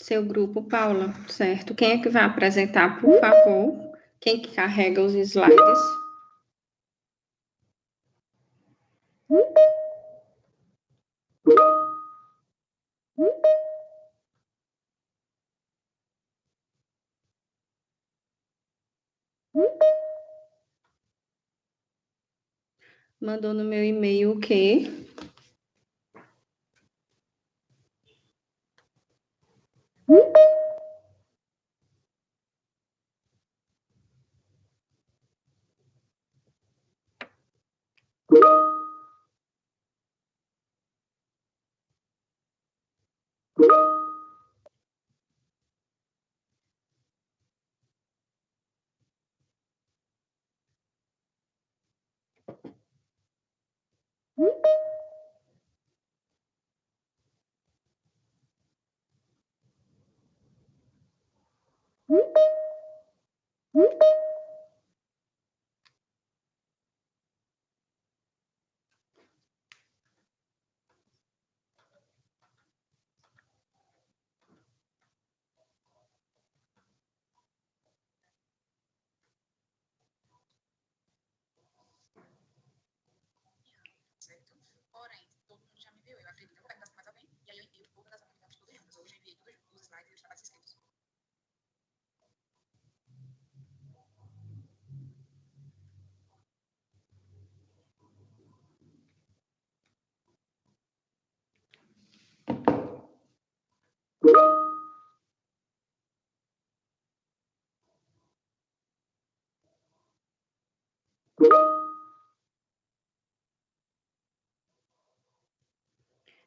Seu grupo, Paula, certo? Quem é que vai apresentar, por favor? Quem que carrega os slides? Mandou no meu e-mail o quê?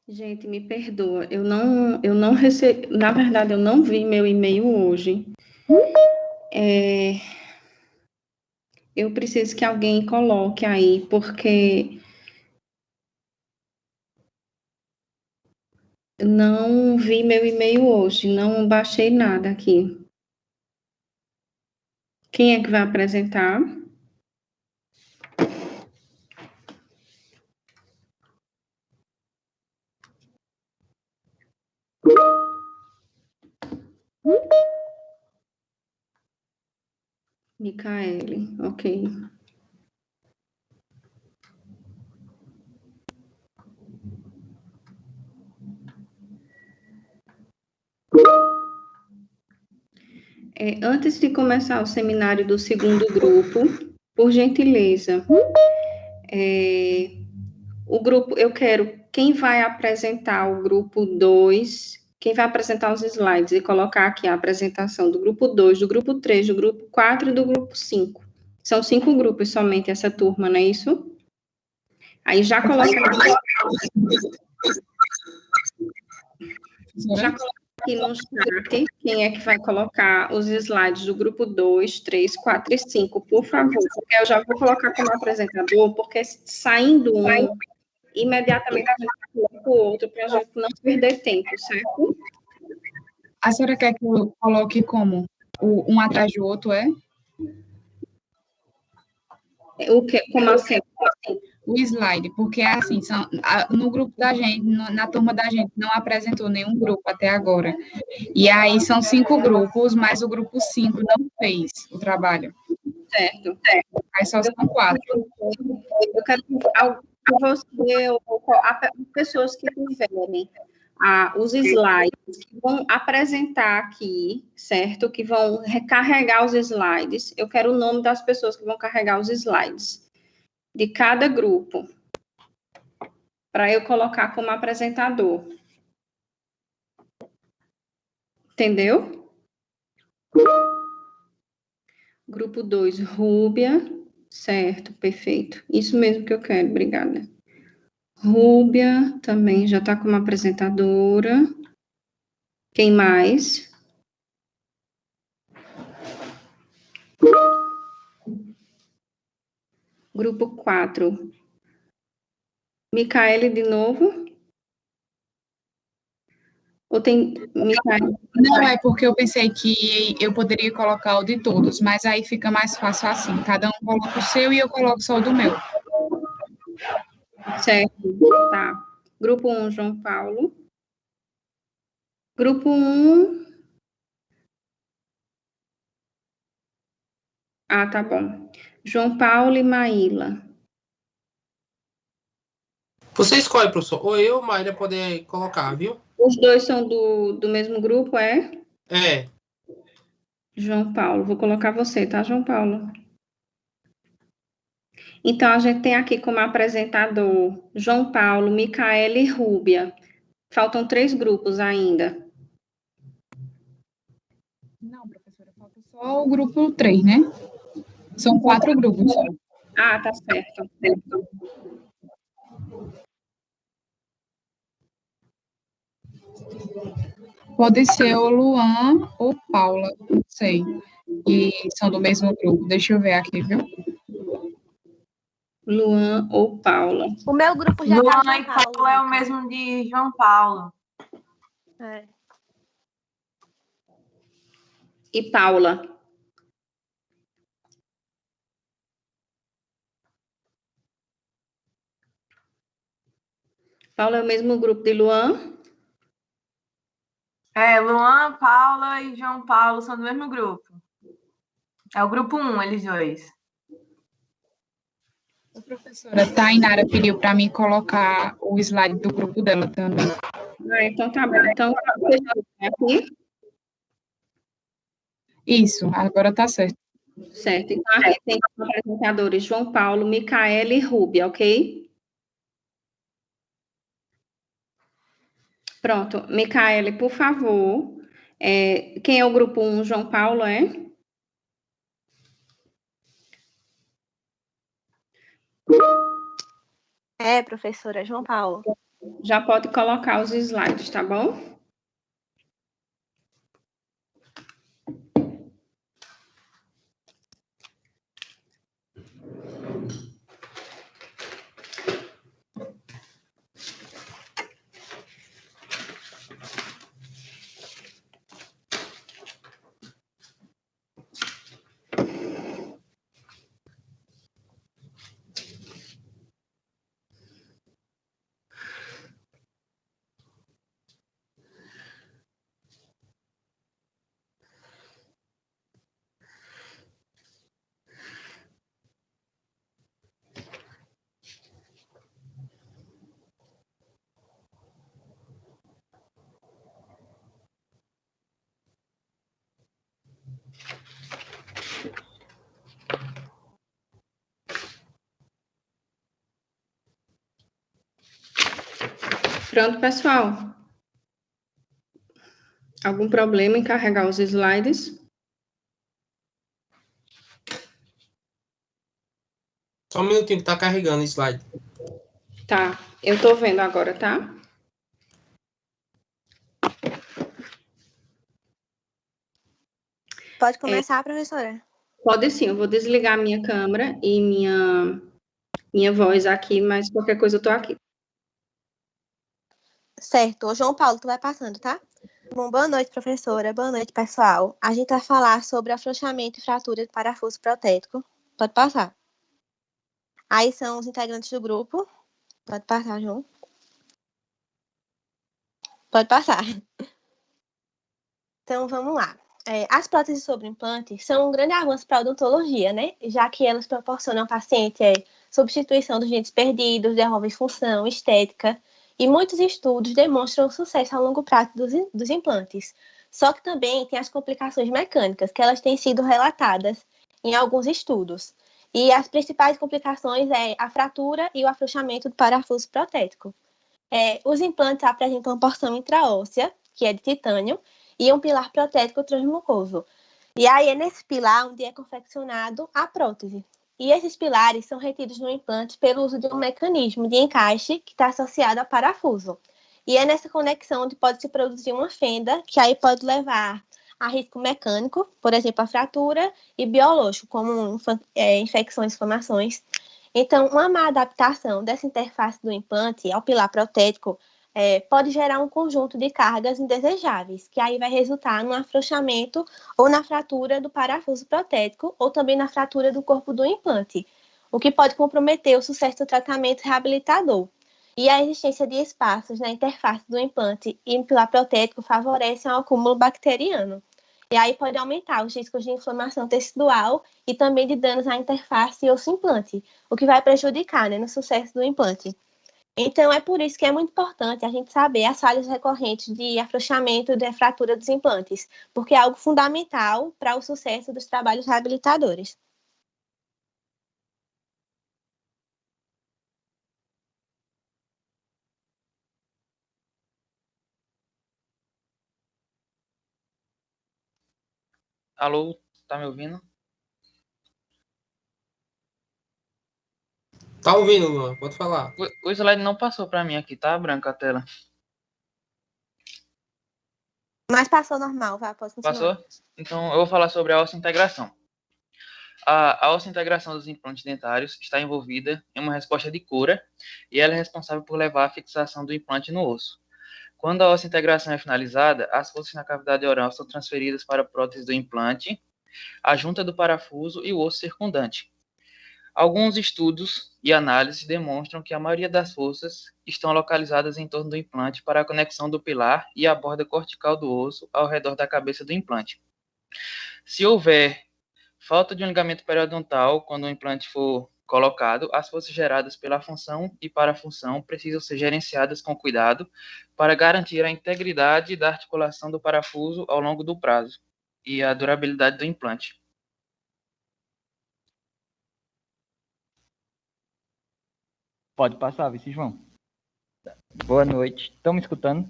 Gente, me perdoa, eu não recebi, na verdade, eu não vi meu e-mail hoje. Eu preciso que alguém coloque aí, porque não vi meu e-mail hoje, não baixei nada aqui. Quem é que vai apresentar? Micaele, ok. Antes de começar o seminário do segundo grupo, por gentileza, o grupo, eu quero, quem vai apresentar o grupo 2, quem vai apresentar os slides e colocar aqui a apresentação do grupo 2, do grupo 3, do grupo 4 e do grupo 5. São 5 grupos somente essa turma, não é isso? Aí já coloca aqui no chat quem é que vai colocar os slides do grupo 2, 3, 4 e 5, por favor. Porque eu já vou colocar como apresentador, porque saindo um, imediatamente a gente coloca o outro, para a gente não perder tempo, certo? A senhora quer que eu coloque como? Um atrás do outro, é? O que? Como assim? O slide, porque assim, no grupo da gente, na turma da gente, não apresentou nenhum grupo até agora. E aí são 5 grupos, mas o grupo 5 não fez o trabalho. Certo. Aí só são 4. Eu quero que você, ou pessoas que tiverem os slides, que vão apresentar aqui, certo? Que vão recarregar os slides. Eu quero o nome das pessoas que vão carregar os slides de cada grupo, para eu colocar como apresentador. Entendeu? Grupo 2, Rúbia. Certo, perfeito. Isso mesmo que eu quero, obrigada. Rúbia também já está como apresentadora. Quem mais? Grupo 4. Micaele de novo? Ou tem Micaele? Não, é porque eu pensei que eu poderia colocar o de todos, mas aí fica mais fácil assim. Cada um coloca o seu e eu coloco só o do meu. Certo, tá. Grupo 1, João Paulo. Grupo 1, Ah, tá bom. João Paulo e Maíla. Você escolhe, professor. Ou eu ou Maíra poder colocar, viu? Os dois são do mesmo grupo, é? É. João Paulo. Vou colocar você, tá, João Paulo? Então, a gente tem aqui como apresentador João Paulo, Micaela e Rúbia. Faltam 3 grupos ainda. Não, professora, falta só o grupo 3, né? São 4 grupos só. Ah, tá certo. Pode ser o Luan ou Paula, não sei. E são do mesmo grupo. Deixa eu ver aqui, viu? Luan ou Paula. O meu grupo já tá Luan João e Paulo é o mesmo de João Paulo. É. E Paula. Paula é o mesmo grupo de Luan? É, Luan, Paula e João Paulo são do mesmo grupo. É o grupo 1, eles dois. A professora Tainara pediu para mim colocar o slide do grupo dela também. Ah, então tá bom. Então, aqui. Isso, agora tá certo. Certo. Então, aqui tem como apresentadores João Paulo, Micaela e Rúbia, ok? Pronto. Micaela, por favor. Quem é o grupo 1? João Paulo, é? É, professora, João Paulo. Já pode colocar os slides, tá bom? Pronto, pessoal. Algum problema em carregar os slides? Só um minutinho que tá carregando o slide. Tá, eu tô vendo agora, tá? Pode começar, professora. Pode sim, eu vou desligar minha câmera e minha voz aqui, mas qualquer coisa eu tô aqui. Certo. Ô, João Paulo, tu vai passando, tá? Bom, boa noite, professora. Boa noite, pessoal. A gente vai falar sobre afrouxamento e fratura de parafuso protético. Pode passar. Aí são os integrantes do grupo. Pode passar, João. Pode passar. Então, vamos lá. As próteses sobre implante são um grande avanço para a odontologia, né? Já que elas proporcionam ao paciente substituição dos dentes perdidos, devolvem função, estética, e muitos estudos demonstram o sucesso a longo prazo dos implantes. Só que também tem as complicações mecânicas, que elas têm sido relatadas em alguns estudos. E as principais complicações é a fratura e o afrouxamento do parafuso protético. Os implantes apresentam uma porção intraóssea, que é de titânio, e um pilar protético transmucoso. E aí é nesse pilar onde é confeccionado a prótese. E esses pilares são retidos no implante pelo uso de um mecanismo de encaixe que está associado a parafuso. E é nessa conexão onde pode se produzir uma fenda, que aí pode levar a risco mecânico, por exemplo, a fratura, e biológico, como infecções, inflamações. Então, uma má adaptação dessa interface do implante ao pilar protético pode gerar um conjunto de cargas indesejáveis, que aí vai resultar no afrouxamento ou na fratura do parafuso protético, ou também na fratura do corpo do implante, o que pode comprometer o sucesso do tratamento reabilitador. E a existência de espaços na interface do implante e no pilar protético favorecem ao acúmulo bacteriano. E aí pode aumentar os riscos de inflamação tecidual e também de danos à interface osso-implante, o que vai prejudicar, né, no sucesso do implante. Então, é por isso que é muito importante a gente saber as falhas recorrentes de afrouxamento e de fratura dos implantes, porque é algo fundamental para o sucesso dos trabalhos reabilitadores. Alô, tá me ouvindo? Tá ouvindo, Luan? Pode falar. O slide não passou para mim aqui, tá branca a tela. Mas passou normal, pode continuar. Passou? Então, eu vou falar sobre a osseointegração. A osseointegração dos implantes dentários está envolvida em uma resposta de cura e ela é responsável por levar à fixação do implante no osso. Quando a osseointegração é finalizada, as forças na cavidade oral são transferidas para a prótese do implante, a junta do parafuso e o osso circundante. Alguns estudos e análises demonstram que a maioria das forças estão localizadas em torno do implante para a conexão do pilar e a borda cortical do osso ao redor da cabeça do implante. Se houver falta de um ligamento periodontal quando o implante for colocado, as forças geradas pela função e parafunção precisam ser gerenciadas com cuidado para garantir a integridade da articulação do parafuso ao longo do prazo e a durabilidade do implante. Pode passar, vice João. Boa noite. Estão me escutando?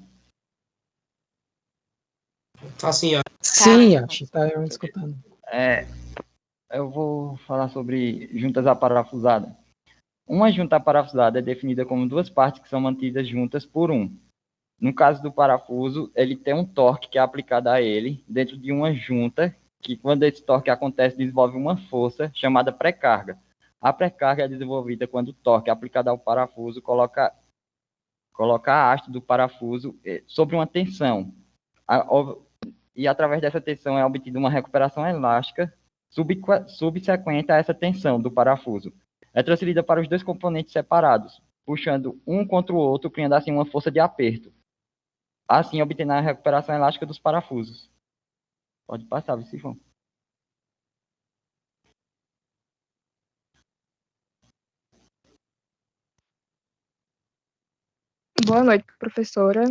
Assim, ó. Sim, acho que está escutando. Eu vou falar sobre juntas aparafusadas. Uma junta aparafusada é definida como duas partes que são mantidas juntas por um. No caso do parafuso, ele tem um torque que é aplicado a ele dentro de uma junta, que quando esse torque acontece, desenvolve uma força chamada pré-carga. A pré-carga é desenvolvida quando o torque aplicado ao parafuso coloca a haste do parafuso sobre uma tensão. E através dessa tensão é obtida uma recuperação elástica subsequente a essa tensão do parafuso. É transferida para os dois componentes separados, puxando um contra o outro, criando assim uma força de aperto. Assim, obtendo a recuperação elástica dos parafusos. Pode passar, vice João. Boa noite, professora.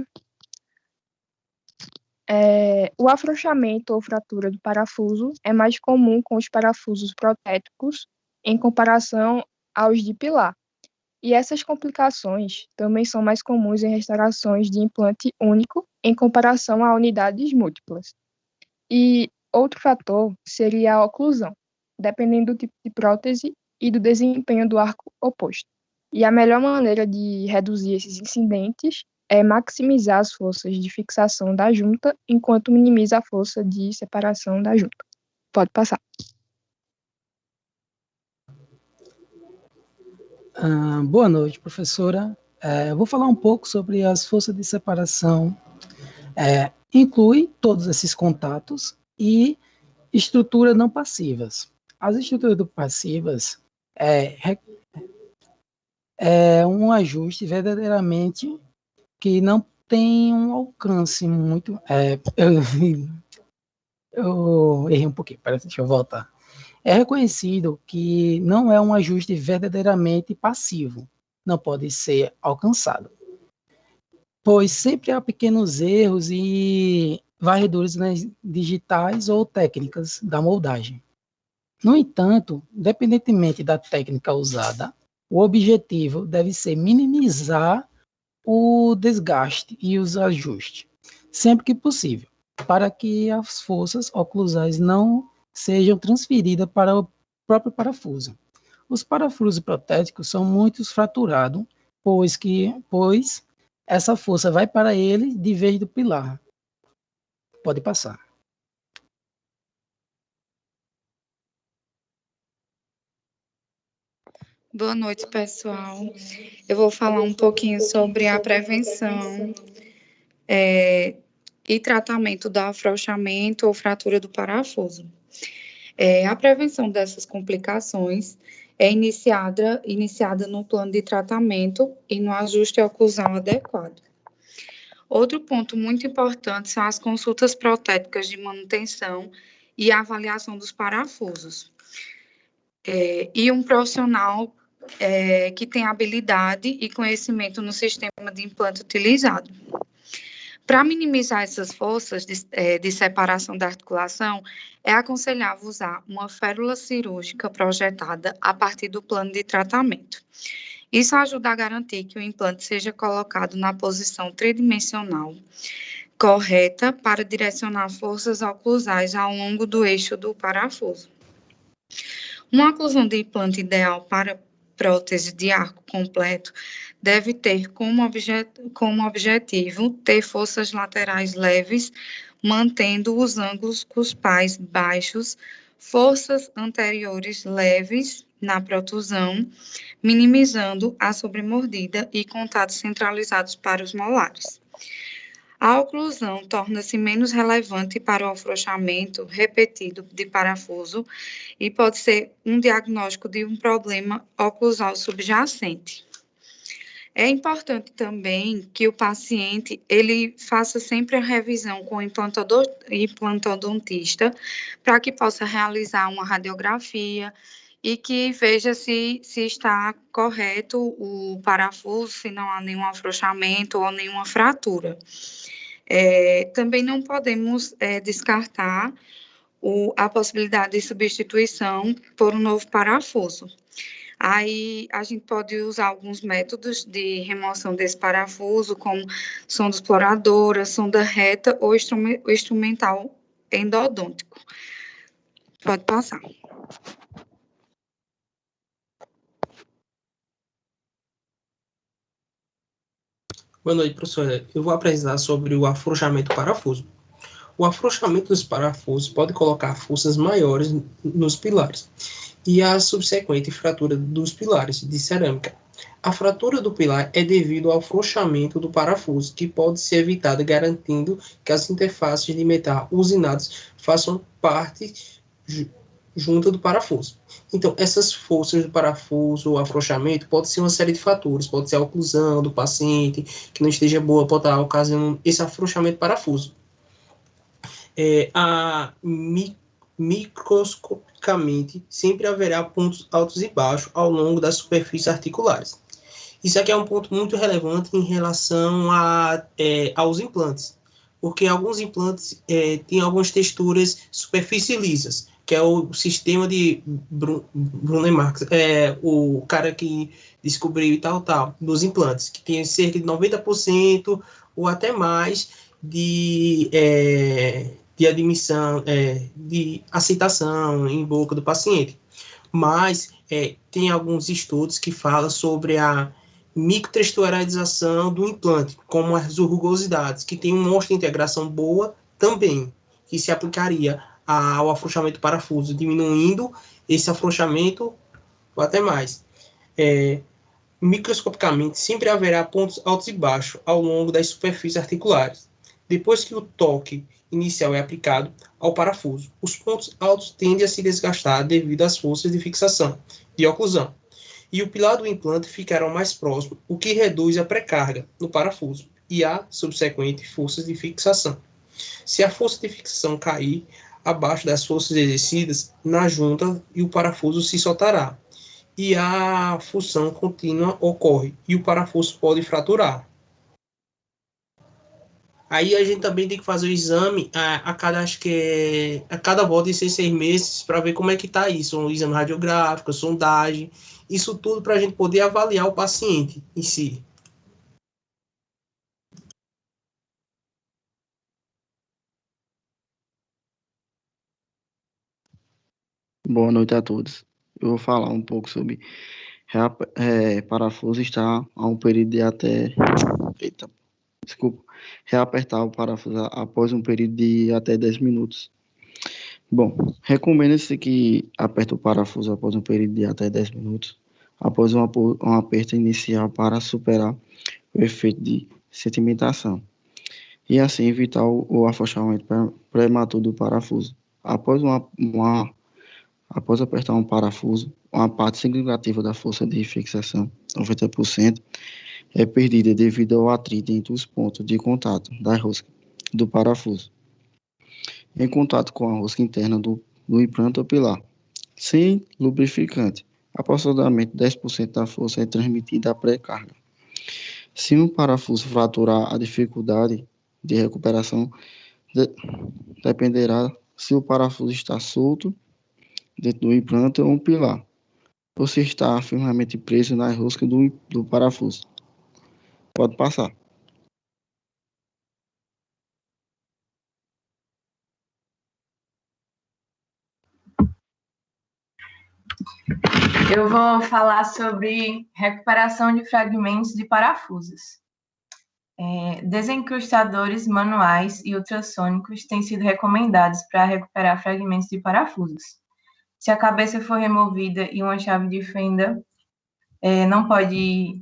O afrouxamento ou fratura do parafuso é mais comum com os parafusos protéticos em comparação aos de pilar. E essas complicações também são mais comuns em restaurações de implante único em comparação a unidades múltiplas. E outro fator seria a oclusão, dependendo do tipo de prótese e do desempenho do arco oposto. E a melhor maneira de reduzir esses incidentes é maximizar as forças de fixação da junta, enquanto minimiza a força de separação da junta. Pode passar. Boa noite, professora. Eu vou falar um pouco sobre as forças de separação. Inclui todos esses contatos e estruturas não passivas. As estruturas não passivas é um ajuste verdadeiramente que não tem um alcance muito... eu errei um pouquinho, deixa eu voltar. É reconhecido que não é um ajuste verdadeiramente passivo, não pode ser alcançado, pois sempre há pequenos erros e varreduras digitais ou técnicas da moldagem. No entanto, independentemente da técnica usada, o objetivo deve ser minimizar o desgaste e os ajustes, sempre que possível, para que as forças oclusais não sejam transferidas para o próprio parafuso. Os parafusos protéticos são muito fraturados, pois essa força vai para ele de vez do pilar. Pode passar. Boa noite, pessoal. Eu vou falar um pouquinho sobre a prevenção e tratamento do afrouxamento ou fratura do parafuso. A prevenção dessas complicações é iniciada no plano de tratamento e no ajuste oclusal adequado. Outro ponto muito importante são as consultas protéticas de manutenção e avaliação dos parafusos. E um profissional que tem habilidade e conhecimento no sistema de implante utilizado. Para minimizar essas forças de separação da articulação, é aconselhável usar uma férula cirúrgica projetada a partir do plano de tratamento. Isso ajuda a garantir que o implante seja colocado na posição tridimensional correta para direcionar forças oclusais ao longo do eixo do parafuso. Uma oclusão de implante ideal para prótese de arco completo deve ter como objetivo ter forças laterais leves, mantendo os ângulos cuspais baixos, forças anteriores leves na protusão, minimizando a sobremordida e contatos centralizados para os molares. A oclusão torna-se menos relevante para o afrouxamento repetido de parafuso e pode ser um diagnóstico de um problema oclusal subjacente. É importante também que o paciente ele faça sempre a revisão com o implantodontista para que possa realizar uma radiografia e que veja se está correto o parafuso, se não há nenhum afrouxamento ou nenhuma fratura. Também não podemos descartar a possibilidade de substituição por um novo parafuso. Aí a gente pode usar alguns métodos de remoção desse parafuso, como sonda exploradora, sonda reta ou instrumental endodôntico. Pode passar. Boa noite, professora. Eu vou apresentar sobre o afrouxamento do parafuso. O afrouxamento dos parafusos pode colocar forças maiores nos pilares e a subsequente fratura dos pilares de cerâmica. A fratura do pilar é devido ao afrouxamento do parafuso, que pode ser evitado garantindo que as interfaces de metal usinados façam parte junta do parafuso. Então, essas forças do parafuso, o afrouxamento, pode ser uma série de fatores, pode ser a oclusão do paciente, que não esteja boa, pode estar ocasionando esse afrouxamento do parafuso. Microscopicamente, sempre haverá pontos altos e baixos ao longo das superfícies articulares. Isso aqui é um ponto muito relevante em relação aos implantes, porque alguns implantes têm algumas texturas superfície lisas, que é o sistema de Bruno Marx, o cara que descobriu e tal, dos implantes, que tem cerca de 90% ou até mais de admissão, de aceitação em boca do paciente. Mas tem alguns estudos que falam sobre a microtexturalização do implante, como as rugosidades, que tem uma integração boa também, que se aplicaria ao afrouxamento do parafuso, diminuindo esse afrouxamento ou até mais. Microscopicamente, sempre haverá pontos altos e baixos ao longo das superfícies articulares. Depois que o toque inicial é aplicado ao parafuso, os pontos altos tendem a se desgastar devido às forças de fixação, de oclusão, e o pilar do implante ficará mais próximo, o que reduz a pré-carga no parafuso e a subsequente forças de fixação. Se a força de fixação cair abaixo das forças exercidas na junta, e o parafuso se soltará, e a função contínua ocorre, e o parafuso pode fraturar. Aí a gente também tem que fazer o exame a cada volta de 6 meses para ver como é que está isso, um exame radiográfico, sondagem, isso tudo para a gente poder avaliar o paciente em si. Boa noite a todos. Eu vou falar um pouco sobre parafuso estar a um período de até... reapertar o parafuso após um período de até 10 minutos. Bom, recomenda-se que aperte o parafuso após um período de até 10 minutos, após um aperto inicial para superar o efeito de sedimentação, e assim evitar o afrouxamento prematuro do parafuso. Após apertar um parafuso, uma parte significativa da força de fixação, 90%, é perdida devido ao atrito entre os pontos de contato da rosca do parafuso, em contato com a rosca interna do implante ou pilar, sem lubrificante. Aproximadamente 10% da força é transmitida à pré-carga. Se um parafuso fraturar, a dificuldade de recuperação dependerá se o parafuso está solto dentro do implante ou um pilar, ou se está firmemente preso na rosca do parafuso. Pode passar. Eu vou falar sobre recuperação de fragmentos de parafusos. Desencrustadores manuais e ultrassônicos têm sido recomendados para recuperar fragmentos de parafusos. Se a cabeça for removida e uma chave de fenda não pode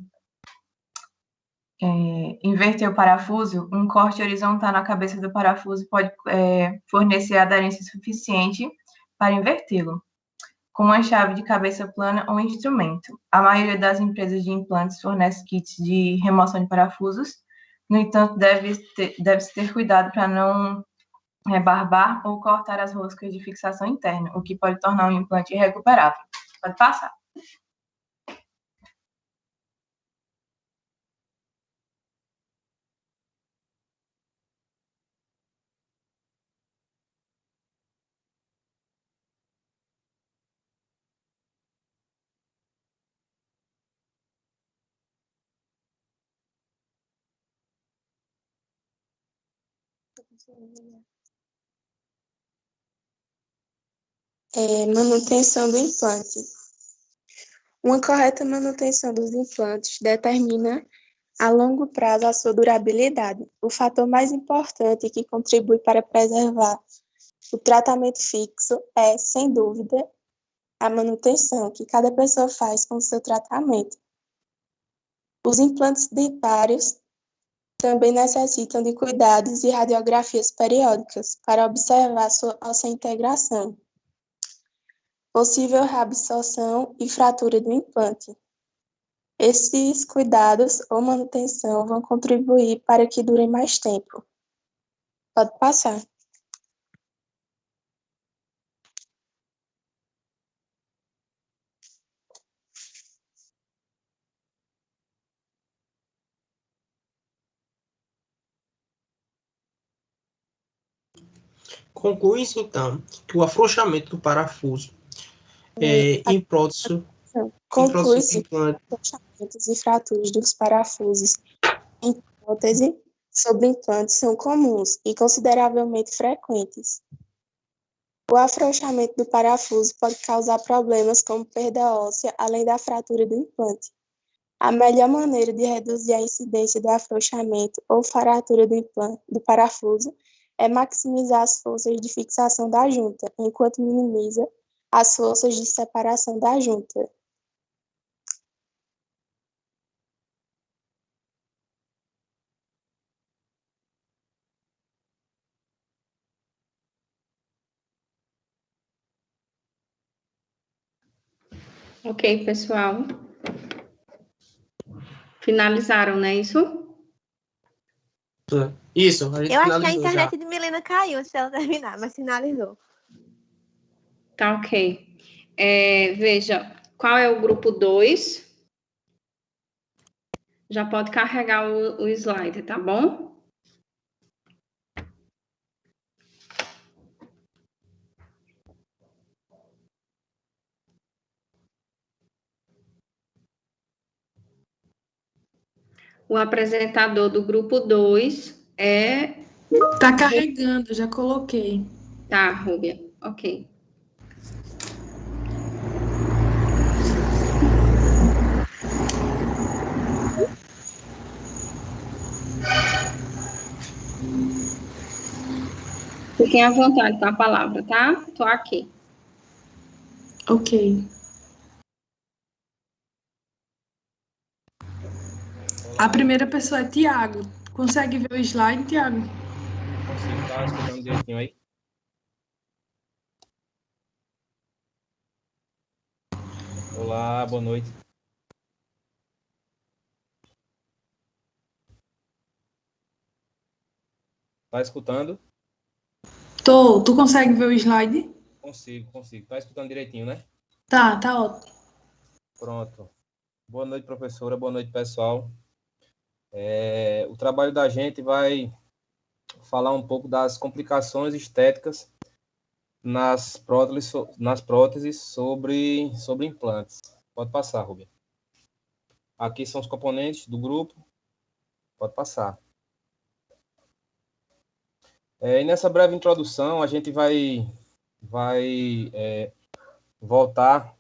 inverter o parafuso, um corte horizontal na cabeça do parafuso pode fornecer aderência suficiente para invertê-lo, com uma chave de cabeça plana ou instrumento. A maioria das empresas de implantes fornece kits de remoção de parafusos. No entanto, deve-se ter cuidado para não rebarbar ou cortar as roscas de fixação interna, o que pode tornar um implante irrecuperável. Pode passar. Manutenção do implante. Uma correta manutenção dos implantes determina a longo prazo a sua durabilidade. O fator mais importante que contribui para preservar o tratamento fixo é, sem dúvida, a manutenção que cada pessoa faz com o seu tratamento. Os implantes dentários também necessitam de cuidados e radiografias periódicas para observar sua integração, possível reabsorção e fratura do implante. Esses cuidados ou manutenção vão contribuir para que durem mais tempo. Pode passar. Conclui-se, então, que o afrouxamento do parafuso em prótese Conclui-se que os afrouxamentos e fraturas dos parafusos em prótese sobre implantes são comuns e consideravelmente frequentes. O afrouxamento do parafuso pode causar problemas como perda óssea, além da fratura do implante. A melhor maneira de reduzir a incidência do afrouxamento ou fratura do parafuso é maximizar as forças de fixação da junta, enquanto minimiza as forças de separação da junta. Ok, pessoal. Finalizaram, não é isso? Isso, Eu acho que a internet de Milena caiu antes dela terminar, mas finalizou. Tá ok. Veja, qual é o grupo 2? Já pode carregar o slide, tá bom? O apresentador do grupo 2 é... Tá carregando, já coloquei. Tá, Rúbia. Ok. Fiquem à vontade com a palavra, tá? Tô aqui. Ok. A primeira pessoa é Tiago. Consegue ver o slide, Tiago? Consigo, tá escutando direitinho aí? Olá, boa noite. Tá escutando? Tu consegue ver o slide? Consigo. Tá escutando direitinho, né? Tá ótimo. Pronto. Boa noite, professora. Boa noite, pessoal. O trabalho da gente vai falar um pouco das complicações estéticas nas próteses sobre implantes. Pode passar, Rubem. Aqui são os componentes do grupo. Pode passar. E nessa breve introdução, a gente vai voltar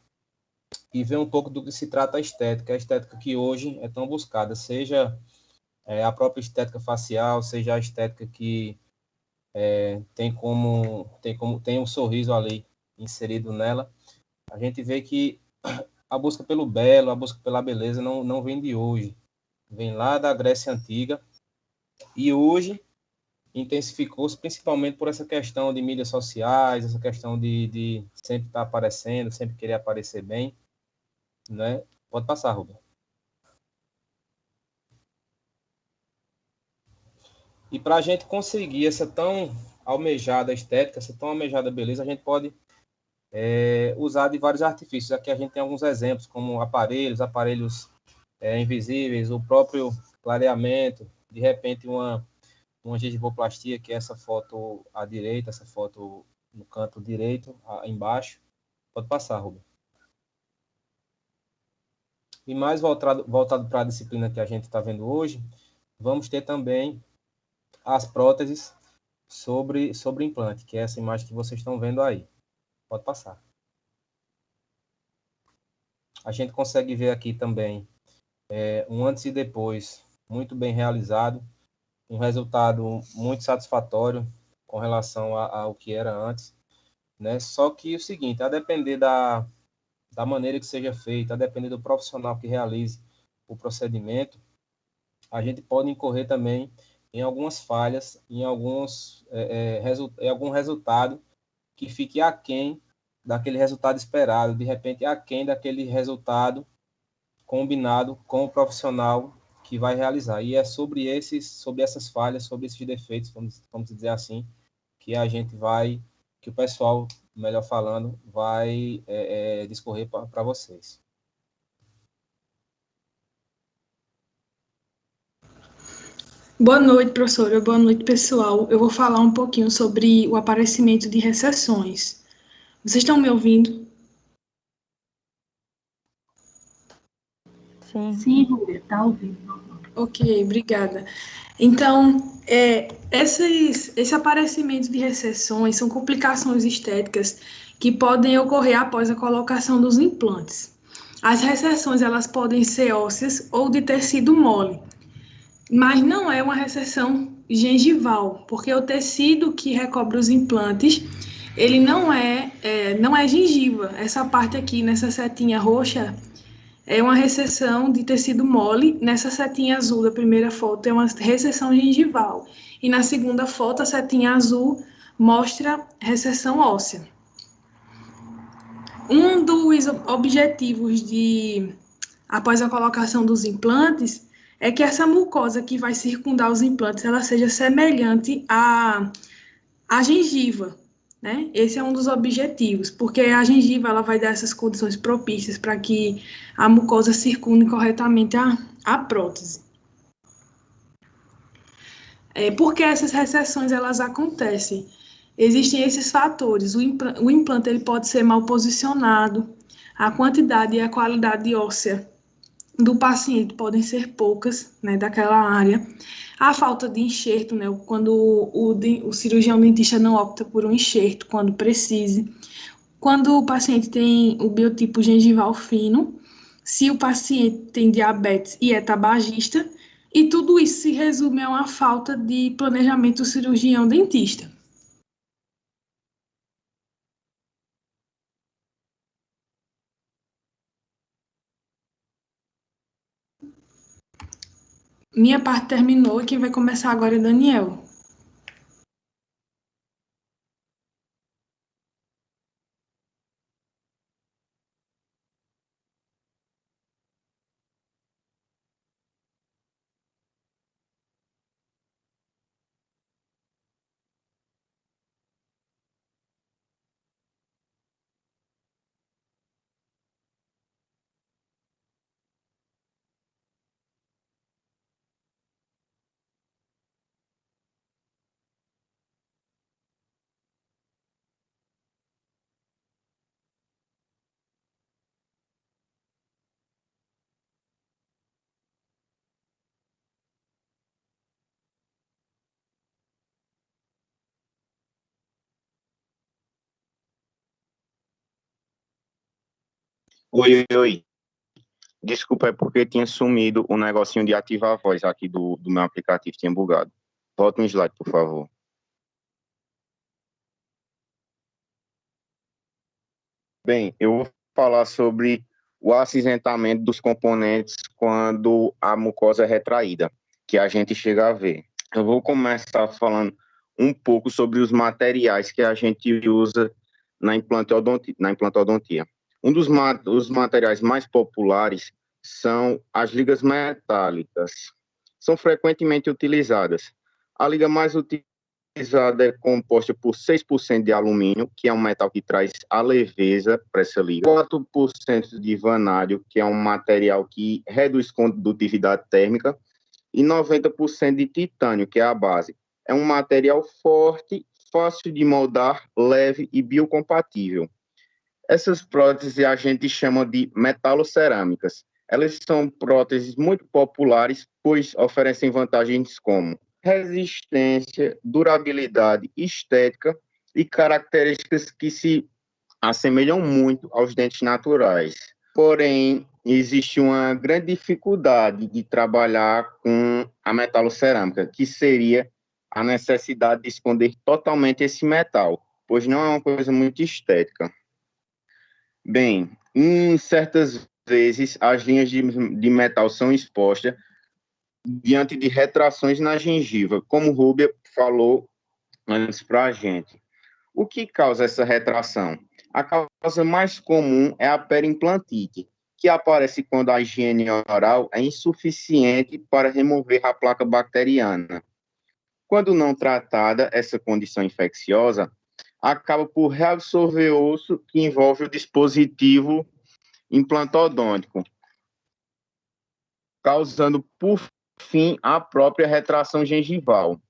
e ver um pouco do que se trata a estética que hoje é tão buscada, seja a própria estética facial, seja a estética que tem um sorriso ali inserido nela. A gente vê que a busca pelo belo, a busca pela beleza não vem de hoje, vem lá da Grécia Antiga, e hoje intensificou-se principalmente por essa questão de mídias sociais, essa questão de sempre estar aparecendo, sempre querer aparecer bem, né? Pode passar, Rubem. E para a gente conseguir essa tão almejada estética, essa tão almejada beleza, a gente pode usar de vários artifícios. Aqui a gente tem alguns exemplos, como aparelhos invisíveis, o próprio clareamento, de repente uma gengivoplastia, que é essa foto à direita, essa foto no canto direito, embaixo. Pode passar, Rubem. E mais voltado para a disciplina que a gente está vendo hoje, vamos ter também as próteses sobre implante, que é essa imagem que vocês estão vendo aí. Pode passar. A gente consegue ver aqui também um antes e depois muito bem realizado, um resultado muito satisfatório com relação ao que era antes, né? Só que o seguinte, a depender da maneira que seja feita, a depender do profissional que realize o procedimento, a gente pode incorrer também em algumas falhas, em algum resultado que fique aquém daquele resultado esperado, de repente aquém daquele resultado combinado com o profissional que vai realizar. E é sobre essas falhas, sobre esses defeitos, vamos dizer assim, que que o pessoal, melhor falando, vai discorrer para vocês. Boa noite, professora. Boa noite, pessoal. Eu vou falar um pouquinho sobre o aparecimento de recessões. Vocês estão me ouvindo? Sim, Rubia, está ouvindo. Ok, obrigada. Então, esse aparecimento de recessões são complicações estéticas que podem ocorrer após a colocação dos implantes. As recessões, elas podem ser ósseas ou de tecido mole, mas não é uma recessão gengival, porque o tecido que recobre os implantes, ele não é gengiva. Essa parte aqui, nessa setinha roxa, é uma recessão de tecido mole. Nessa setinha azul da primeira foto é uma recessão gengival. E na segunda foto, a setinha azul mostra recessão óssea. Um dos objetivos após a colocação dos implantes é que essa mucosa que vai circundar os implantes ela seja semelhante à gengiva, né? Esse é um dos objetivos, porque a gengiva ela vai dar essas condições propícias para que a mucosa circunde corretamente a prótese. Por que essas recessões elas acontecem? Existem esses fatores. O implante ele pode ser mal posicionado, a quantidade e a qualidade óssea do paciente podem ser poucas, né, daquela área. A falta de enxerto, né, quando o cirurgião dentista não opta por um enxerto quando precise. Quando o paciente tem o biotipo gengival fino, se o paciente tem diabetes e é tabagista, e tudo isso se resume a uma falta de planejamento do cirurgião dentista. Minha parte terminou e quem vai começar agora é Daniel. Oi, oi. Desculpa, é porque tinha sumido o negocinho de ativar a voz aqui do meu aplicativo, tinha bugado. Volta um slide, por favor. Bem, eu vou falar sobre o acinzentamento dos componentes quando a mucosa é retraída, que a gente chega a ver. Eu vou começar falando um pouco sobre os materiais que a gente usa na implantodontia. Os materiais mais populares são as ligas metálicas. São frequentemente utilizadas. A liga mais utilizada é composta por 6% de alumínio, que é um metal que traz a leveza para essa liga, 4% de vanádio, que é um material que reduz condutividade térmica, e 90% de titânio, que é a base. É um material forte, fácil de moldar, leve e biocompatível. Essas próteses a gente chama de metalocerâmicas. Elas são próteses muito populares, pois oferecem vantagens como resistência, durabilidade, estética e características que se assemelham muito aos dentes naturais. Porém, existe uma grande dificuldade de trabalhar com a metalocerâmica, que seria a necessidade de esconder totalmente esse metal, pois não é uma coisa muito estética. Bem, em certas vezes, as linhas de metal são expostas diante de retrações na gengiva, como o Rúbia falou antes para a gente. O que causa essa retração? A causa mais comum é a periimplantite, que aparece quando a higiene oral é insuficiente para remover a placa bacteriana. Quando não tratada, essa condição infecciosa acaba por reabsorver o osso que envolve o dispositivo implantodôntico, causando, por fim, a própria retração gengival.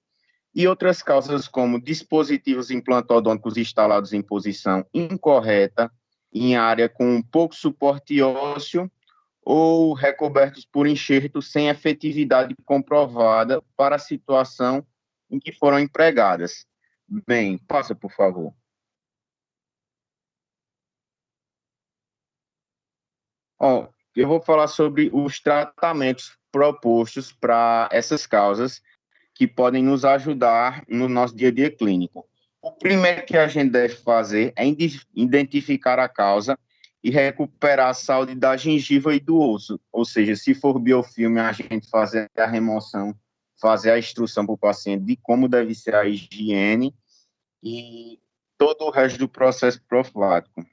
E outras causas, como dispositivos implantodônticos instalados em posição incorreta, em área com pouco suporte ósseo, ou recobertos por enxertos sem efetividade comprovada para a situação em que foram empregadas. Bem, passa, por favor. Eu vou falar sobre os tratamentos propostos para essas causas que podem nos ajudar no nosso dia a dia clínico. O primeiro que a gente deve fazer é identificar a causa e recuperar a saúde da gengiva e do osso. Ou seja, se for biofilme, a gente fazer a remoção, fazer a instrução para o paciente de como deve ser a higiene e todo o resto do processo profilático.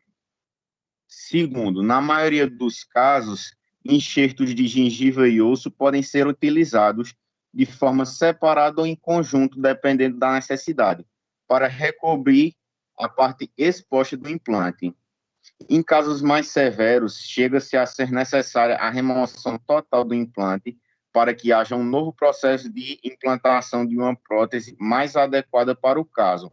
Segundo, na maioria dos casos, enxertos de gengiva e osso podem ser utilizados de forma separada ou em conjunto, dependendo da necessidade, para recobrir a parte exposta do implante. Em casos mais severos, chega-se a ser necessária a remoção total do implante para que haja um novo processo de implantação de uma prótese mais adequada para o caso.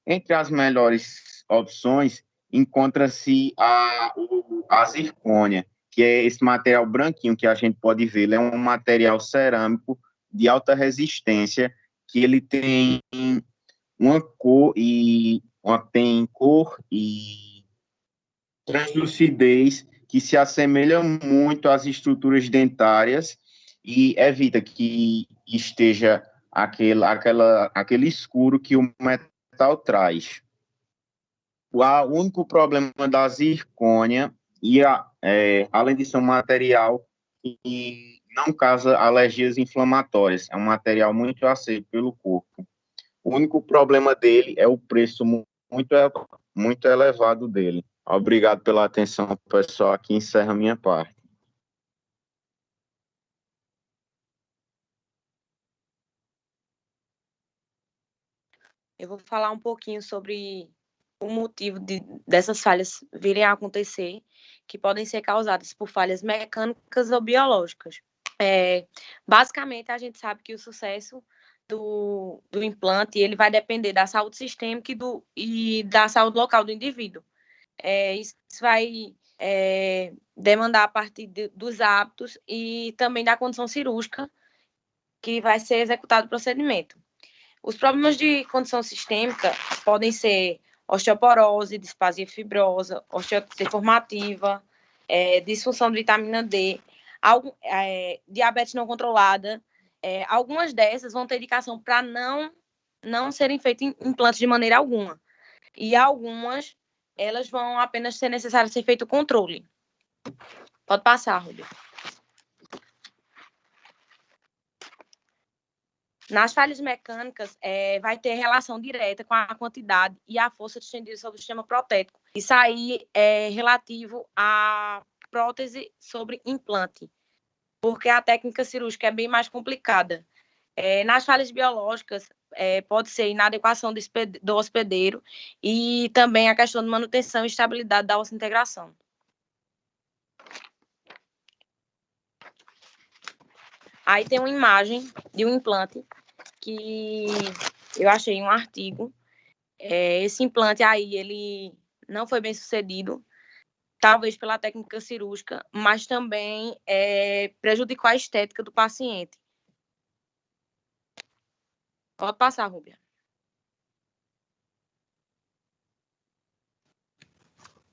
Entre as melhores opções, encontra-se a zircônia, que é esse material branquinho que a gente pode ver. Ele é um material cerâmico de alta resistência, que ele tem uma cor e translucidez que se assemelha muito às estruturas dentárias e evita que esteja aquele escuro que o metal traz. O único problema da zircônia, além de ser um material que não causa alergias inflamatórias, é um material muito aceito pelo corpo. O único problema dele é o preço muito elevado dele. Obrigado pela atenção, pessoal. Aqui encerra a minha parte. Eu vou falar um pouquinho sobre o motivo dessas falhas virem a acontecer, que podem ser causadas por falhas mecânicas ou biológicas. Basicamente, a gente sabe que o sucesso do implante ele vai depender da saúde sistêmica e da saúde local do indivíduo. Isso vai demandar a partir dos hábitos e também da condição cirúrgica que vai ser executado o procedimento. Os problemas de condição sistêmica podem ser osteoporose, displasia fibrosa, osteoartrite deformativa, disfunção de vitamina D, diabetes não controlada. Algumas dessas vão ter indicação para não serem feitos implantes de maneira alguma. E algumas, elas vão apenas ser necessário ser feito o controle. Pode passar, Rubio. Nas falhas mecânicas, vai ter relação direta com a quantidade e a força distendida sobre o sistema protético. Isso aí é relativo à prótese sobre implante, porque a técnica cirúrgica é bem mais complicada. Nas falhas biológicas, pode ser inadequação do hospedeiro e também a questão de manutenção e estabilidade da osseointegração. Aí tem uma imagem de um implante que eu achei em um artigo. Esse implante aí, ele não foi bem sucedido, talvez pela técnica cirúrgica, mas também prejudicou a estética do paciente. Pode passar, Rúbia.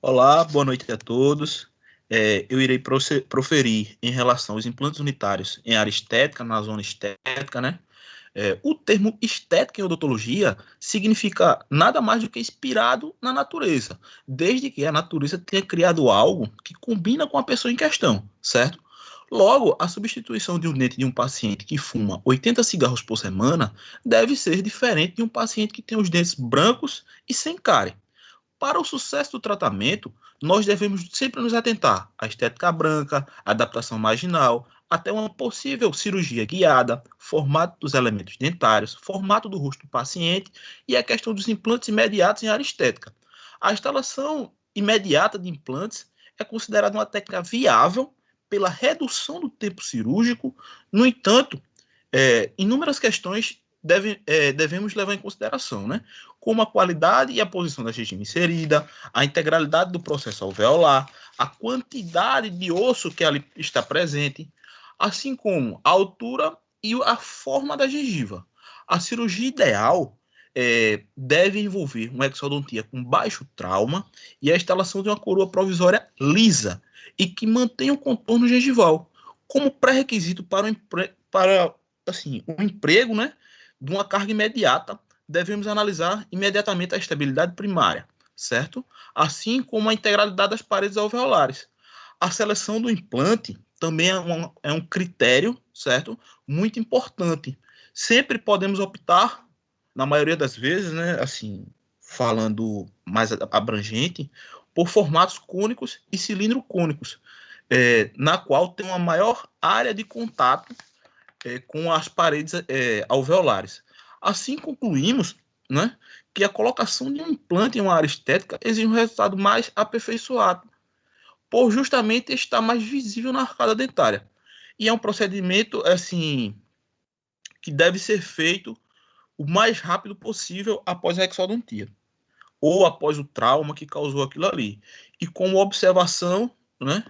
Olá, boa noite a todos. Eu irei proferir em relação aos implantes unitários em área estética, na zona estética, né? O termo estética em odontologia significa nada mais do que inspirado na natureza, desde que a natureza tenha criado algo que combina com a pessoa em questão, certo? Logo, a substituição de um dente de um paciente que fuma 80 cigarros por semana deve ser diferente de um paciente que tem os dentes brancos e sem cárie. Para o sucesso do tratamento, nós devemos sempre nos atentar à estética branca, adaptação marginal, até uma possível cirurgia guiada, formato dos elementos dentários, formato do rosto do paciente e a questão dos implantes imediatos em área estética. A instalação imediata de implantes é considerada uma técnica viável pela redução do tempo cirúrgico. No entanto, inúmeras questões devemos levar em consideração, né? Como a qualidade e a posição da gengiva inserida, a integralidade do processo alveolar, a quantidade de osso que ali está presente, assim como a altura e a forma da gengiva. A cirurgia ideal deve envolver uma exodontia com baixo trauma e a instalação de uma coroa provisória lisa e que mantenha o contorno gengival, como pré-requisito para um emprego, né, de uma carga imediata. Devemos analisar imediatamente a estabilidade primária, certo? Assim como a integralidade das paredes alveolares. A seleção do implante também é um critério, certo? Muito importante. Sempre podemos optar, na maioria das vezes, né, assim, falando mais abrangente, por formatos cônicos e cilindro-cônicos, na qual tem uma maior área de contato com as paredes alveolares. Assim concluímos, né, que a colocação de um implante em uma área estética exige um resultado mais aperfeiçoado, por justamente estar mais visível na arcada dentária. E é um procedimento assim que deve ser feito o mais rápido possível após a exodontia, ou após o trauma que causou aquilo ali. E como observação, né,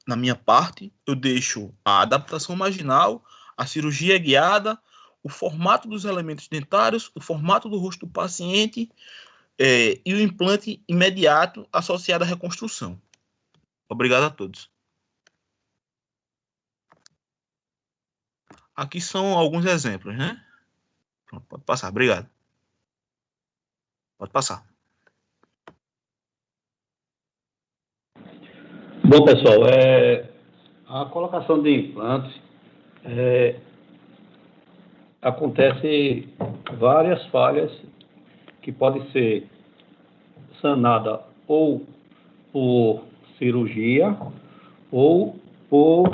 na minha parte, eu deixo a adaptação marginal, a cirurgia guiada, o formato dos elementos dentários, o formato do rosto do paciente e o implante imediato associado à reconstrução. Obrigado a todos. Aqui são alguns exemplos, né? Pronto, pode passar, obrigado. Pode passar. Bom, pessoal, a colocação de implantes acontece várias falhas que podem ser sanadas ou por cirurgia ou por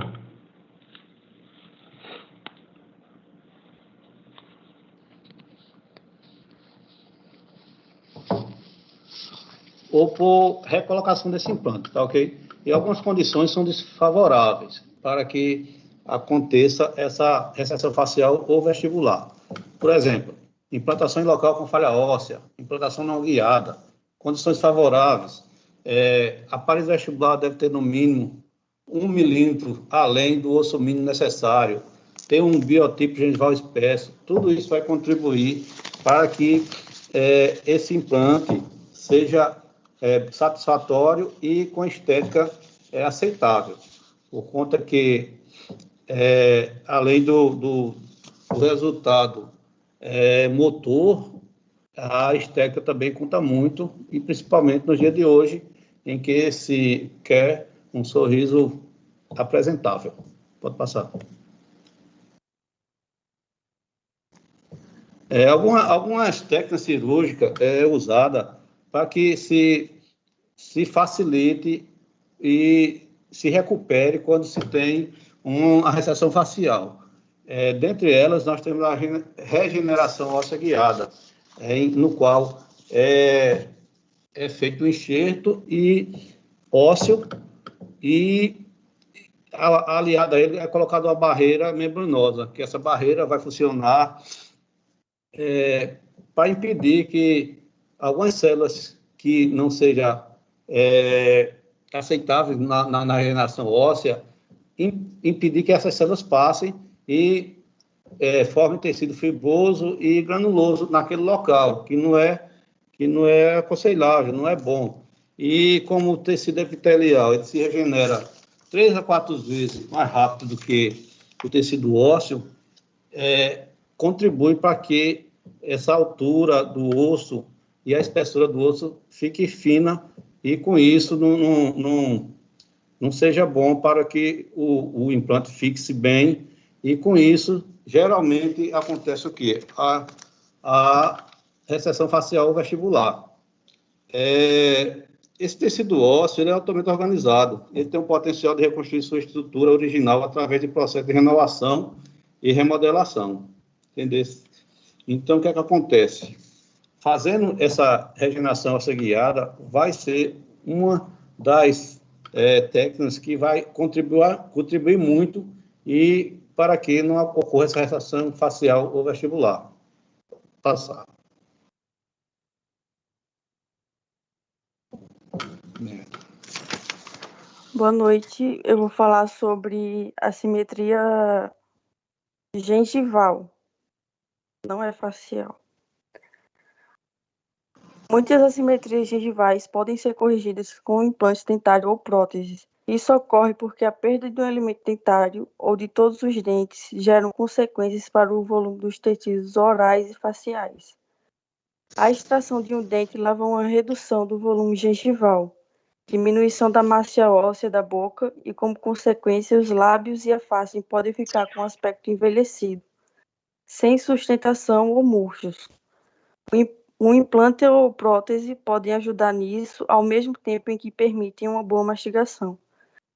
recolocação desse implante, tá ok? E algumas condições são desfavoráveis para que aconteça essa recessão facial ou vestibular. Por exemplo, implantação em local com falha óssea, implantação não guiada, condições favoráveis, a parede vestibular deve ter no mínimo 1 milímetro além do osso mínimo necessário, ter um biotipo gengival espesso. Tudo isso vai contribuir para que esse implante seja satisfatório e com estética é aceitável, por conta que, além do resultado motor, a estética também conta muito, e principalmente no dia de hoje, em que se quer um sorriso apresentável. Pode passar. Algumas técnicas cirúrgicas usada para que se facilite e se recupere quando se tem uma reseção facial. Dentre elas, nós temos a regeneração óssea guiada, no qual é feito um enxerto ósseo e aliado a ele é colocada uma barreira membranosa, que essa barreira vai funcionar para impedir que algumas células que não sejam aceitáveis na regeneração óssea, impedir que essas células passem e formem tecido fibroso e granuloso naquele local, que não é aconselhável, não é bom. E como o tecido epitelial ele se regenera 3 a 4 vezes mais rápido do que o tecido ósseo, contribui para que essa altura do osso e a espessura do osso fique fina, e com isso não seja bom para que o implante fixe bem, e com isso geralmente acontece o quê? A recessão facial vestibular. Esse tecido ósseo ele é altamente organizado, ele tem um potencial de reconstruir sua estrutura original através de processo de renovação e remodelação, entendeu? Então, o que é que acontece? Fazendo essa regeneração óssea guiada, vai ser uma das técnicas que vai contribuir muito e para que não ocorra essa recessão facial ou vestibular. Passar. Boa noite, eu vou falar sobre assimetria gengival, não é facial. Muitas assimetrias gengivais podem ser corrigidas com implante dentário ou próteses. Isso ocorre porque a perda de um elemento dentário ou de todos os dentes geram consequências para o volume dos tecidos orais e faciais. A extração de um dente leva a uma redução do volume gengival, diminuição da massa óssea da boca e, como consequência, os lábios e a face podem ficar com aspecto envelhecido, sem sustentação ou murchos. Um implante ou prótese podem ajudar nisso, ao mesmo tempo em que permitem uma boa mastigação.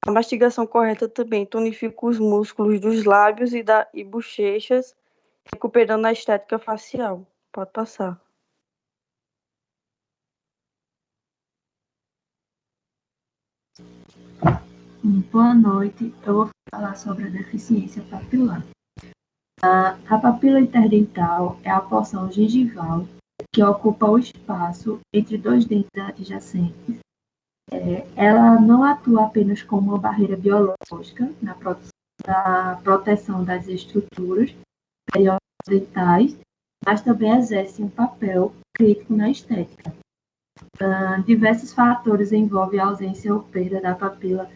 A mastigação correta também tonifica os músculos dos lábios e bochechas, recuperando a estética facial. Pode passar. Boa noite, eu vou falar sobre a deficiência papilar. A papila interdental é a porção gengival que ocupa o espaço entre dois dentes adjacentes. Ela não atua apenas como uma barreira biológica na proteção das estruturas periodentais, mas também exerce um papel crítico na estética. Diversos fatores envolvem a ausência ou perda da papila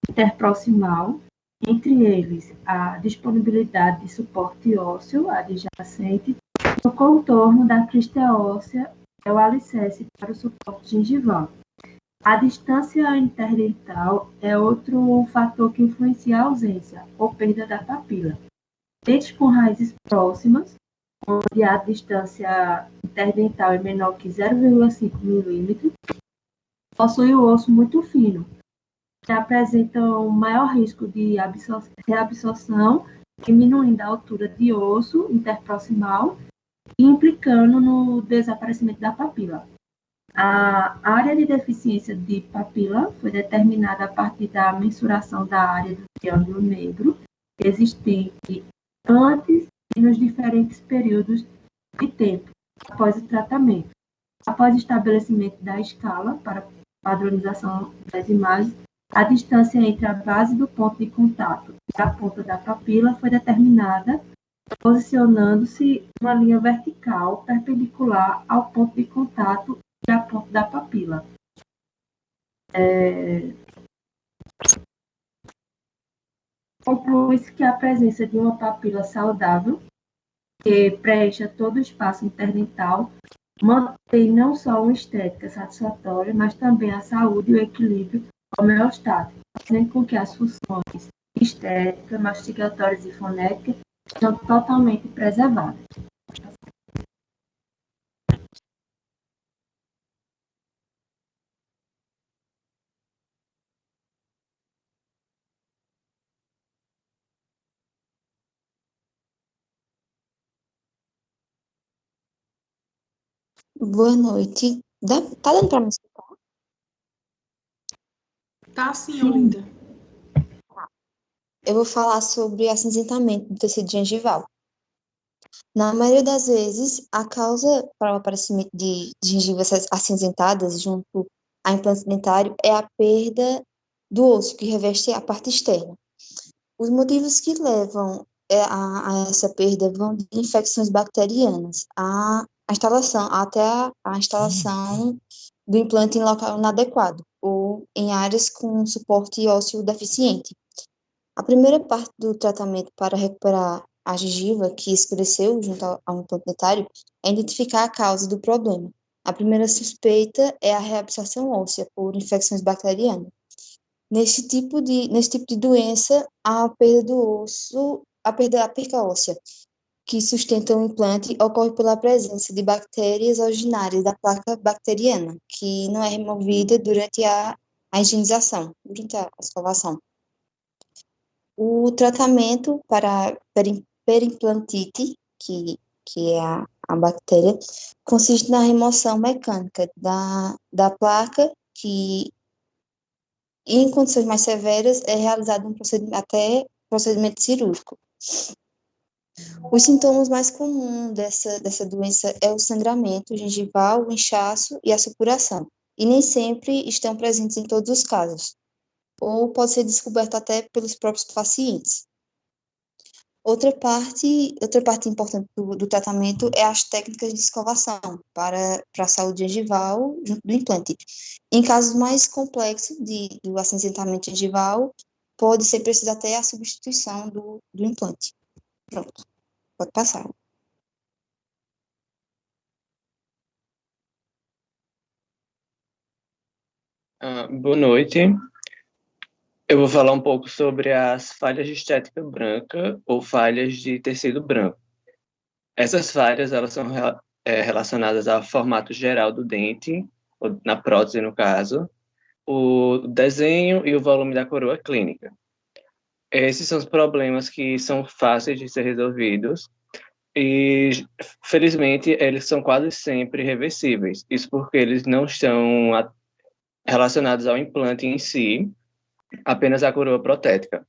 interproximal, entre eles a disponibilidade de suporte ósseo adjacente. O contorno da crista óssea é o alicerce para o suporte gengival. A distância interdental é outro fator que influencia a ausência ou perda da papila. Dentes com raízes próximas, onde a distância interdental é menor que 0,5 milímetros, possuem o osso muito fino, que apresentam maior risco de reabsorção, diminuindo a altura de osso interproximal e implicando no desaparecimento da papila. A área de deficiência de papila foi determinada a partir da mensuração da área do triângulo negro existente antes e nos diferentes períodos de tempo após o tratamento. Após o estabelecimento da escala para padronização das imagens, a distância entre a base do ponto de contato e a ponta da papila foi determinada, posicionando-se uma linha vertical perpendicular ao ponto de contato e à ponta da papila. Conclui-se que a presença de uma papila saudável, que preencha todo o espaço interdental, mantém não só uma estética satisfatória, mas também a saúde e o equilíbrio homeostático, fazendo com que as funções estética, mastigatórias e fonéticas sejam totalmente preservadas. Boa noite. Tá dando para me escutar? Tá sim, Olinda. Eu vou falar sobre acinzentamento do tecido gengival. Na maioria das vezes, a causa para o aparecimento de gengivas acinzentadas junto a implante dentário é a perda do osso que reveste a parte externa. Os motivos que levam a essa perda vão de infecções bacterianas, até a instalação do implante em local inadequado ou em áreas com suporte ósseo deficiente. A primeira parte do tratamento para recuperar a gengiva que escureceu junto ao implante dentário é identificar a causa do problema. A primeira suspeita é a reabsorção óssea por infecções bacterianas. Nesse tipo de doença, a perda da perca óssea que sustenta o implante ocorre pela presença de bactérias originárias da placa bacteriana, que não é removida durante a higienização, durante a escovação. O tratamento para perimplantite, que é a bactéria, consiste na remoção mecânica da placa, que em condições mais severas é realizado até procedimento cirúrgico. Os sintomas mais comuns dessa doença é o sangramento gengival, o inchaço e a supuração, e nem sempre estão presentes em todos os casos, ou pode ser descoberto até pelos próprios pacientes. Outra parte importante do tratamento é as técnicas de escovação para a saúde gengival junto do implante. Em casos mais complexos do acinzentamento gengival, pode ser preciso até a substituição do implante. Pronto, pode passar. Boa noite. Eu vou falar um pouco sobre as falhas de estética branca ou falhas de tecido branco. Essas falhas elas são relacionadas ao formato geral do dente, ou na prótese no caso, o desenho e o volume da coroa clínica. Esses são os problemas que são fáceis de ser resolvidos e, felizmente, eles são quase sempre reversíveis. Isso porque eles não estão relacionados ao implante em si, apenas à coroa protética.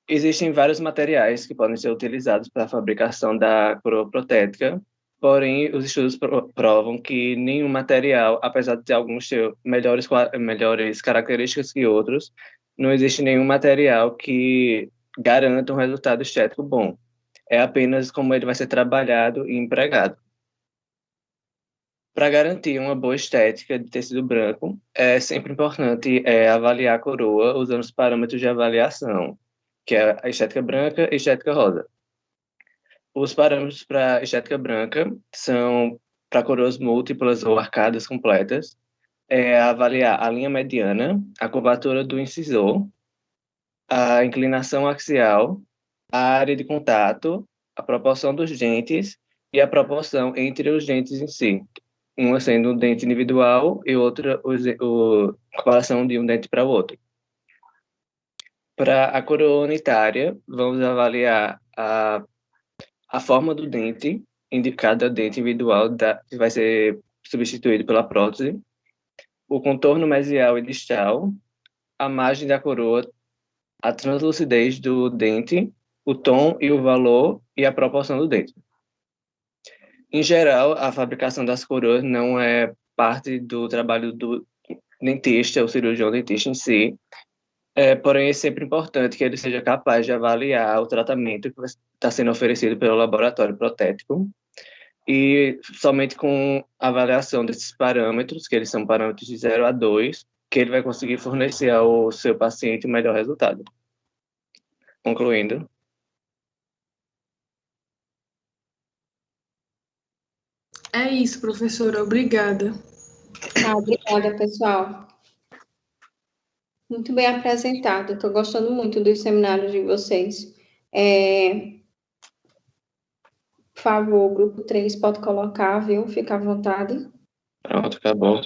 Existem vários materiais que podem ser utilizados para a fabricação da coroa protética, porém, os estudos provam que nenhum material, apesar de ter alguns ter melhores características que outros, não existe nenhum material que garanta um resultado estético bom. É apenas como ele vai ser trabalhado e empregado. Para garantir uma boa estética de tecido branco, é sempre importante avaliar a coroa usando os parâmetros de avaliação, que é a estética branca e a estética rosa. Os parâmetros para a estética branca são, para coroas múltiplas ou arcadas completas, avaliar a linha mediana, a curvatura do incisor, a inclinação axial, a área de contato, a proporção dos dentes e a proporção entre os dentes em si. Uma sendo um dente individual e outra a comparação de um dente para o outro. Para a coroa unitária, vamos avaliar a forma do dente, cada dente individual que vai ser substituído pela prótese, o contorno mesial e distal, a margem da coroa, a translucidez do dente, o tom e o valor e a proporção do dente. Em geral, a fabricação das coroas não é parte do trabalho do dentista, ou cirurgião dentista em si, porém é sempre importante que ele seja capaz de avaliar o tratamento que está sendo oferecido pelo laboratório protético e somente com a avaliação desses parâmetros, que eles são parâmetros de 0 a 2, que ele vai conseguir fornecer ao seu paciente o melhor resultado. Concluindo. É isso, professora. Obrigada. Obrigada, pessoal. Muito bem apresentado. Estou gostando muito dos seminários de vocês. Por favor, grupo 3 pode colocar, viu? Fica à vontade. Pronto, acabou.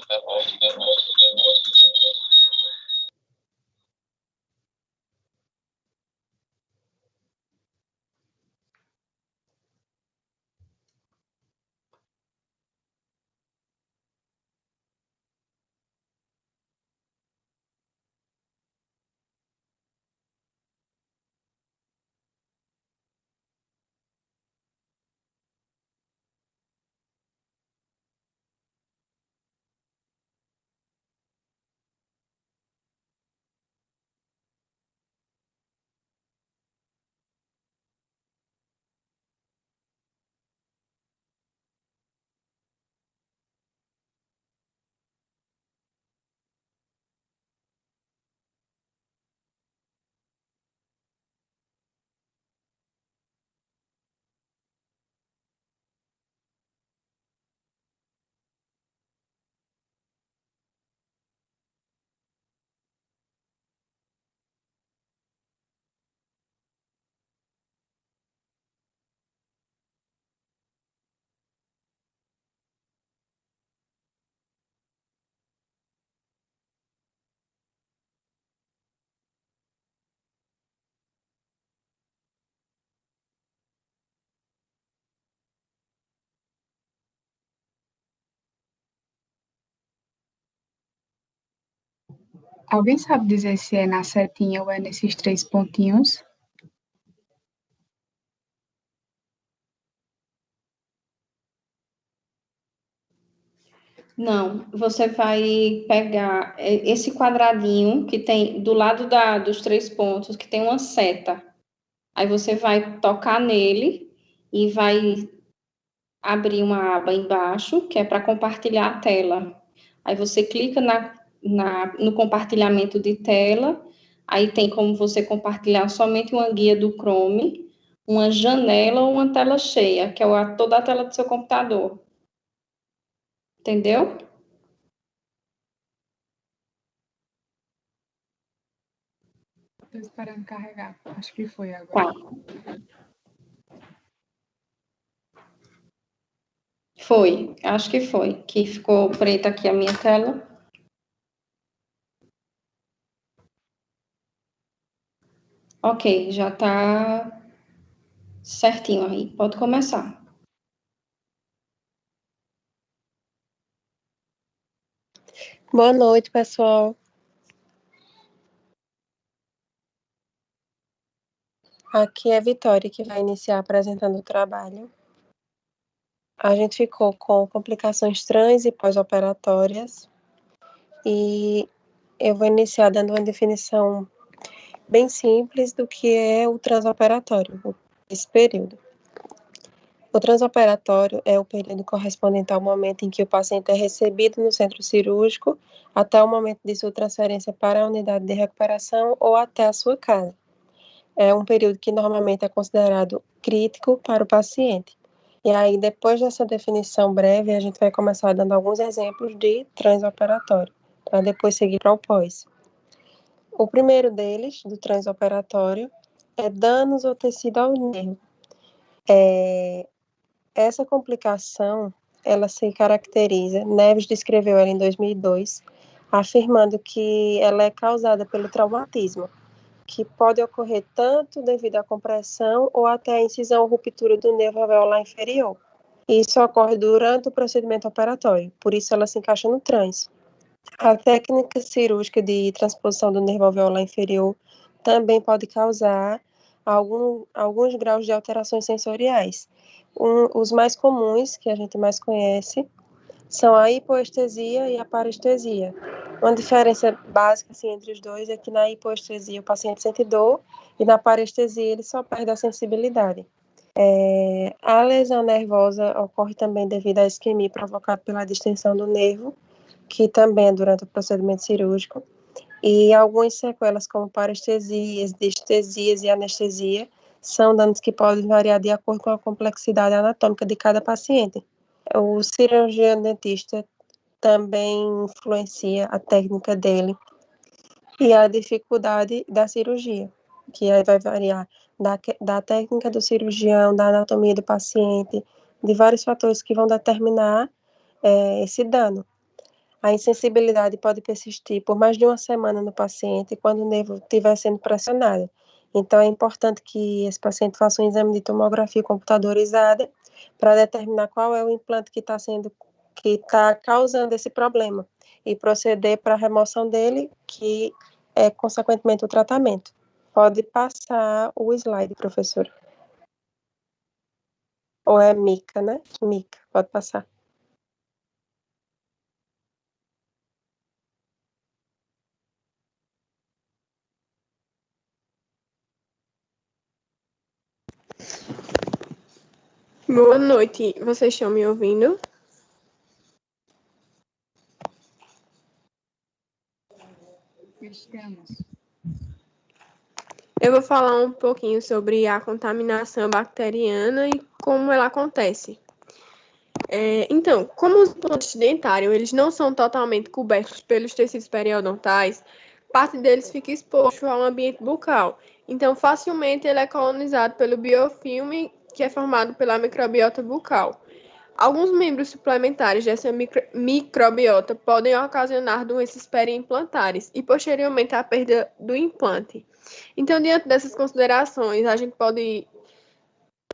Alguém sabe dizer se é na setinha ou é nesses 3 pontinhos? Não, você vai pegar esse quadradinho que tem do lado dos 3 pontos, que tem uma seta. Aí você vai tocar nele e vai abrir uma aba embaixo, que é para compartilhar a tela. Aí você clica no compartilhamento de tela, aí tem como você compartilhar somente uma guia do Chrome, uma janela ou uma tela cheia, que é toda a tela do seu computador. Entendeu? Estou esperando carregar. Acho que foi agora. Foi, acho que foi. Que ficou preta aqui a minha tela. Ok, já está certinho aí. Pode começar. Boa noite, pessoal. Aqui é a Vitória, que vai iniciar apresentando o trabalho. A gente ficou com complicações trans e pós-operatórias. E eu vou iniciar dando uma definição bem simples do que é o transoperatório, esse período. O transoperatório é o período correspondente ao momento em que o paciente é recebido no centro cirúrgico até o momento de sua transferência para a unidade de recuperação ou até a sua casa. É um período que normalmente é considerado crítico para o paciente. E aí, depois dessa definição breve, a gente vai começar dando alguns exemplos de transoperatório, para depois seguir para o pós. O primeiro deles, do transoperatório, é danos ao tecido ao nervo. Essa complicação, ela se caracteriza, Neves descreveu ela em 2002, afirmando que ela é causada pelo traumatismo, que pode ocorrer tanto devido à compressão ou até a incisão ou ruptura do nervo alveolar inferior. Isso ocorre durante o procedimento operatório, por isso ela se encaixa no trans. A técnica cirúrgica de transposição do nervo alveolar inferior também pode causar alguns graus de alterações sensoriais. Os mais comuns, que a gente mais conhece, são a hipoestesia e a parestesia. Uma diferença básica assim, entre os dois é que na hipoestesia o paciente sente dor e na parestesia ele só perde a sensibilidade. A lesão nervosa ocorre também devido à isquemia provocada pela distensão do nervo, que também é durante o procedimento cirúrgico, e algumas sequelas, como parestesias, distesias e anestesia, são danos que podem variar de acordo com a complexidade anatômica de cada paciente. O cirurgião dentista também influencia a técnica dele e a dificuldade da cirurgia, que aí vai variar da técnica do cirurgião, da anatomia do paciente, de vários fatores que vão determinar esse dano. A insensibilidade pode persistir por mais de uma semana no paciente quando o nervo estiver sendo pressionado. Então, é importante que esse paciente faça um exame de tomografia computadorizada para determinar qual é o implante que está causando esse problema e proceder para a remoção dele, que é, consequentemente, o tratamento. Pode passar o slide, professor. Ou é Mica, né? Mica, pode passar. Boa noite, vocês estão me ouvindo? Estamos. Eu vou falar um pouquinho sobre a contaminação bacteriana e como ela acontece. Então, como os implantes dentários eles não são totalmente cobertos pelos tecidos periodontais, parte deles fica exposto ao ambiente bucal. Então, facilmente ele é colonizado pelo biofilme, que é formado pela microbiota bucal. Alguns membros suplementares dessa microbiota podem ocasionar doenças periimplantares e, posteriormente, a perda do implante. Então, diante dessas considerações, a gente pode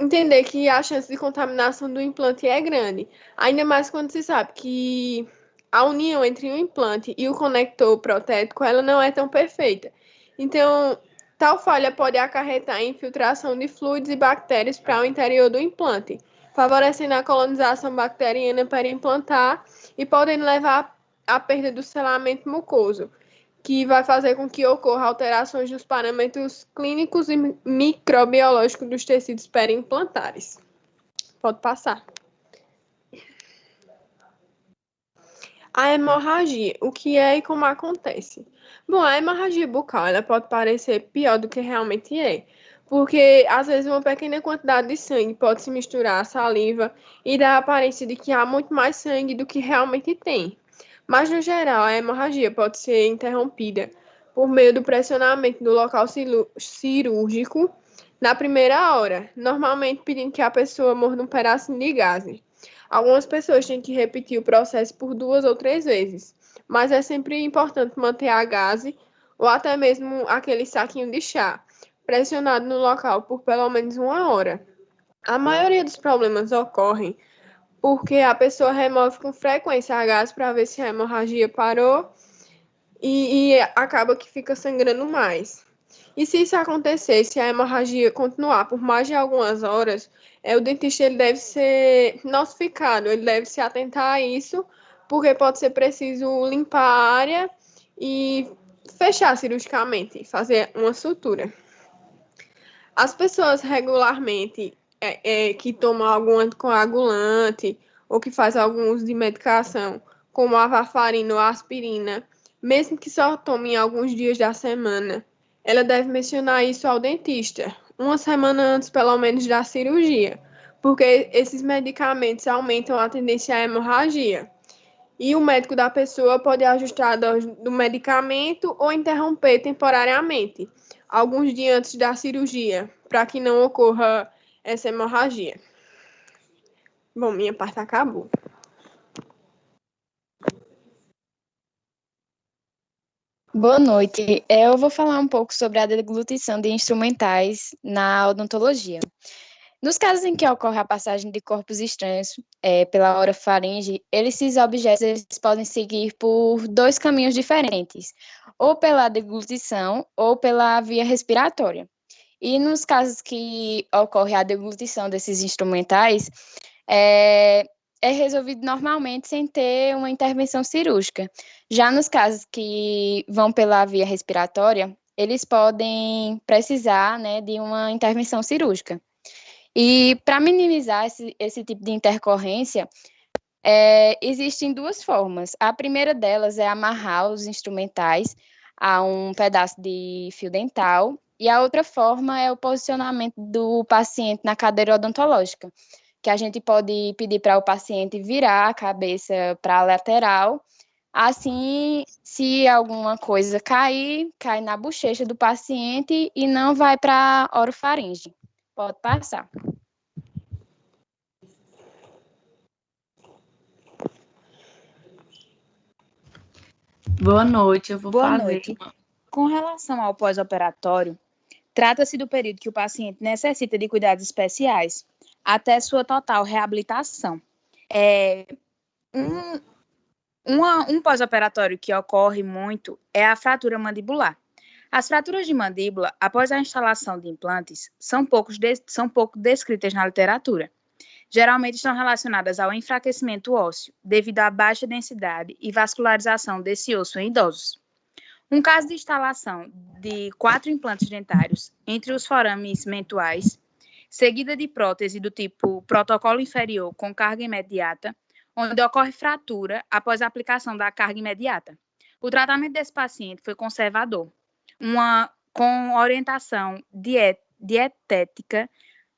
entender que a chance de contaminação do implante é grande, ainda mais quando se sabe que a união entre o implante e o conector protético ela não é tão perfeita. Então, tal falha pode acarretar em infiltração de fluidos e bactérias para o interior do implante, favorecendo a colonização bacteriana periimplantar e podendo levar à perda do selamento mucoso, que vai fazer com que ocorra alterações nos parâmetros clínicos e microbiológicos dos tecidos periimplantares. Pode passar. A hemorragia, o que é e como acontece? Bom, a hemorragia bucal, ela pode parecer pior do que realmente é, porque às vezes uma pequena quantidade de sangue pode se misturar à saliva e dar a aparência de que há muito mais sangue do que realmente tem. Mas, no geral, a hemorragia pode ser interrompida por meio do pressionamento do local cirúrgico na primeira hora, normalmente pedindo que a pessoa morda um pedacinho de gaze. Algumas pessoas têm que repetir o processo por 2 ou 3 vezes, mas é sempre importante manter a gaze ou até mesmo aquele saquinho de chá pressionado no local por pelo menos 1 hora. A maioria dos problemas ocorrem porque a pessoa remove com frequência a gaze para ver se a hemorragia parou e acaba que fica sangrando mais. E se isso acontecer, se a hemorragia continuar por mais de algumas horas, o dentista ele deve ser notificado, ele deve se atentar a isso, porque pode ser preciso limpar a área e fechar cirurgicamente, fazer uma sutura. As pessoas regularmente que tomam algum anticoagulante ou que faz algum uso de medicação, como a varfarina ou a aspirina, mesmo que só tome em alguns dias da semana, ela deve mencionar isso ao dentista, 1 semana antes, pelo menos, da cirurgia, porque esses medicamentos aumentam a tendência à hemorragia. E o médico da pessoa pode ajustar a dose do medicamento ou interromper temporariamente, alguns dias antes da cirurgia, para que não ocorra essa hemorragia. Bom, minha parte acabou. Boa noite. Eu vou falar um pouco sobre a deglutição de instrumentais na odontologia. Nos casos em que ocorre a passagem de corpos estranhos pela orofaringe, esses objetos eles podem seguir por 2 caminhos diferentes, ou pela deglutição ou pela via respiratória. E nos casos que ocorre a deglutição desses instrumentais, é resolvido normalmente sem ter uma intervenção cirúrgica. Já nos casos que vão pela via respiratória, eles podem precisar, né, de uma intervenção cirúrgica. E para minimizar esse tipo de intercorrência, Existem duas formas. A primeira delas é amarrar os instrumentais a um pedaço de fio dental, e a outra forma é o posicionamento do paciente na cadeira odontológica, que a gente pode pedir para o paciente virar a cabeça para a lateral. Assim, se alguma coisa cair, cai na bochecha do paciente e não vai para a orofaringe. Pode passar. Boa noite, eu vou Boa fazer. noite. Com relação ao pós-operatório, trata-se do período que o paciente necessita de cuidados especiais até sua total reabilitação. Um pós-operatório que ocorre muito é a fratura mandibular. As fraturas de mandíbula, após a instalação de implantes, são pouco descritas na literatura. Geralmente estão relacionadas ao enfraquecimento ósseo, devido à baixa densidade e vascularização desse osso em idosos. Um caso de instalação de 4 implantes dentários entre os forames mentuais, seguida de prótese do tipo protocolo inferior com carga imediata, onde ocorre fratura após a aplicação da carga imediata. O tratamento desse paciente foi conservador, com orientação dietética,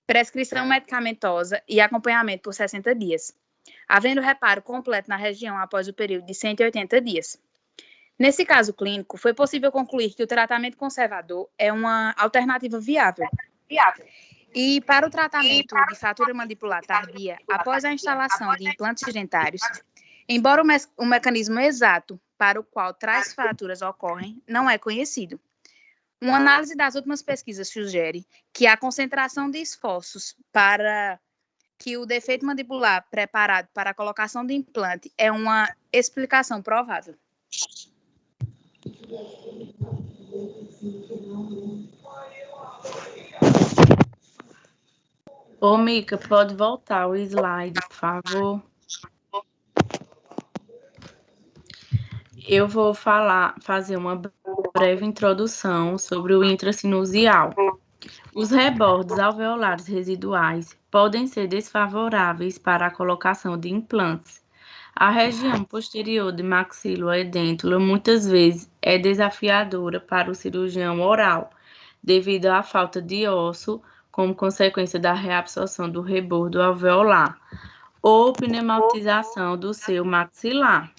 prescrição medicamentosa e acompanhamento por 60 dias, havendo reparo completo na região após o período de 180 dias. Nesse caso clínico, foi possível concluir que o tratamento conservador é uma alternativa viável. E para o tratamento de fratura mandibular tardia, após a instalação de implantes dentários, embora o mecanismo exato para o qual tais fraturas ocorrem não é conhecido, uma análise das últimas pesquisas sugere que a concentração de esforços para que o defeito mandibular preparado para a colocação de implante é uma explicação provável. Ô, Mica, pode voltar o slide, por favor. Eu vou fazer uma breve introdução sobre o intracinusial. Os rebordes alveolares residuais podem ser desfavoráveis para a colocação de implantes. A região posterior de maxiloedêntula muitas vezes é desafiadora para o cirurgião oral, devido à falta de osso, como consequência da reabsorção do rebordo alveolar, ou pneumatização do seu maxilar.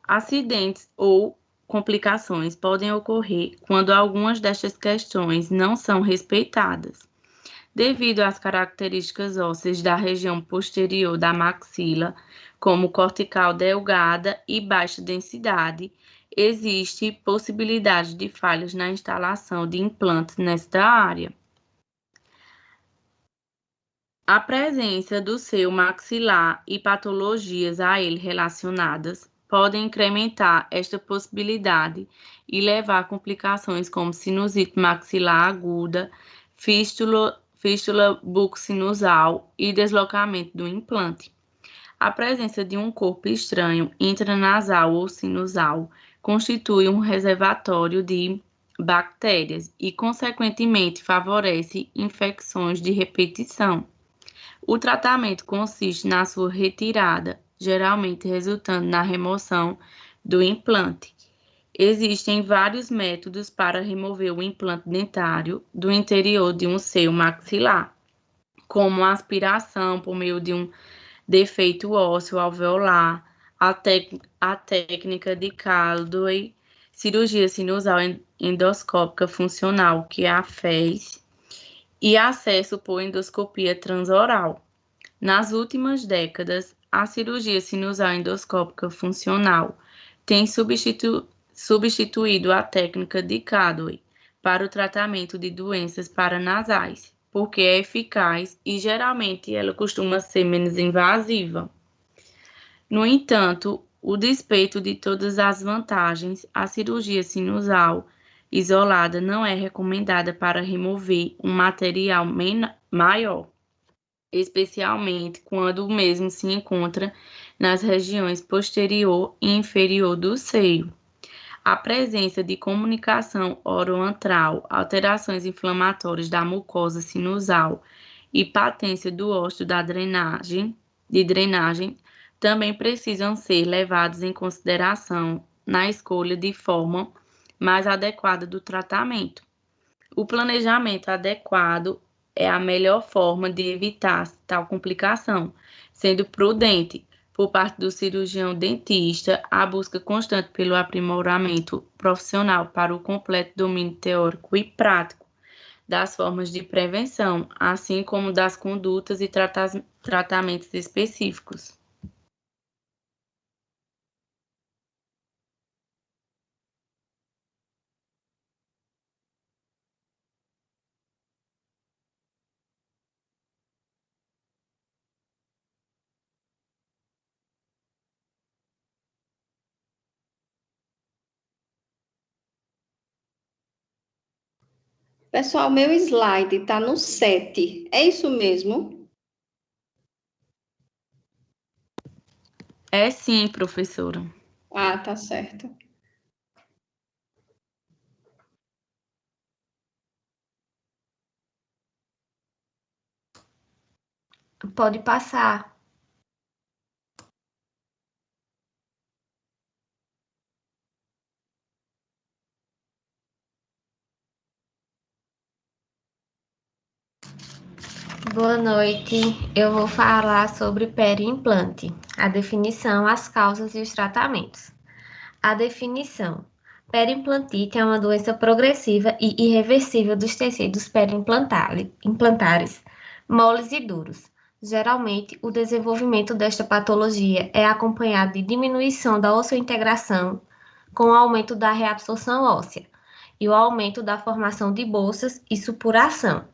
Acidentes ou complicações podem ocorrer quando algumas destas questões não são respeitadas. Devido às características ósseas da região posterior da maxila, como cortical delgada e baixa densidade, existe possibilidade de falhas na instalação de implantes nesta área. A presença do seu maxilar e patologias a ele relacionadas podem incrementar esta possibilidade e levar a complicações como sinusite maxilar aguda, fístula bucosinusal e deslocamento do implante. A presença de um corpo estranho intranasal ou sinusal constitui um reservatório de bactérias e, consequentemente, favorece infecções de repetição. O tratamento consiste na sua retirada, geralmente resultando na remoção do implante. Existem vários métodos para remover o implante dentário do interior de um seio maxilar, como a aspiração por meio de um defeito ósseo alveolar, a técnica de Caldwell, cirurgia sinusal endoscópica funcional, que é a FES, e acesso por endoscopia transoral. Nas últimas décadas, a cirurgia sinusal endoscópica funcional tem substituído a técnica de Caldwell para o tratamento de doenças paranasais, porque é eficaz e geralmente ela costuma ser menos invasiva. No entanto, a despeito de todas as vantagens, a cirurgia sinusal isolada não é recomendada para remover um material maior, especialmente quando o mesmo se encontra nas regiões posterior e inferior do seio. A presença de comunicação oroantral, alterações inflamatórias da mucosa sinusal e patência do ósseo de drenagem também precisam ser levados em consideração na escolha de forma mais adequada do tratamento. O planejamento adequado é a melhor forma de evitar tal complicação, sendo prudente, por parte do cirurgião dentista, a busca constante pelo aprimoramento profissional para o completo domínio teórico e prático das formas de prevenção, assim como das condutas e tratamentos específicos. Pessoal, meu slide está no 7. É isso mesmo? É sim, professora. Ah, tá certo. Pode passar. Boa noite. Eu vou falar sobre periimplante, a definição, as causas e os tratamentos. A definição. Periimplantite é uma doença progressiva e irreversível dos tecidos periimplantares, moles e duros. Geralmente, o desenvolvimento desta patologia é acompanhado de diminuição da osseointegração com o aumento da reabsorção óssea e o aumento da formação de bolsas e supuração.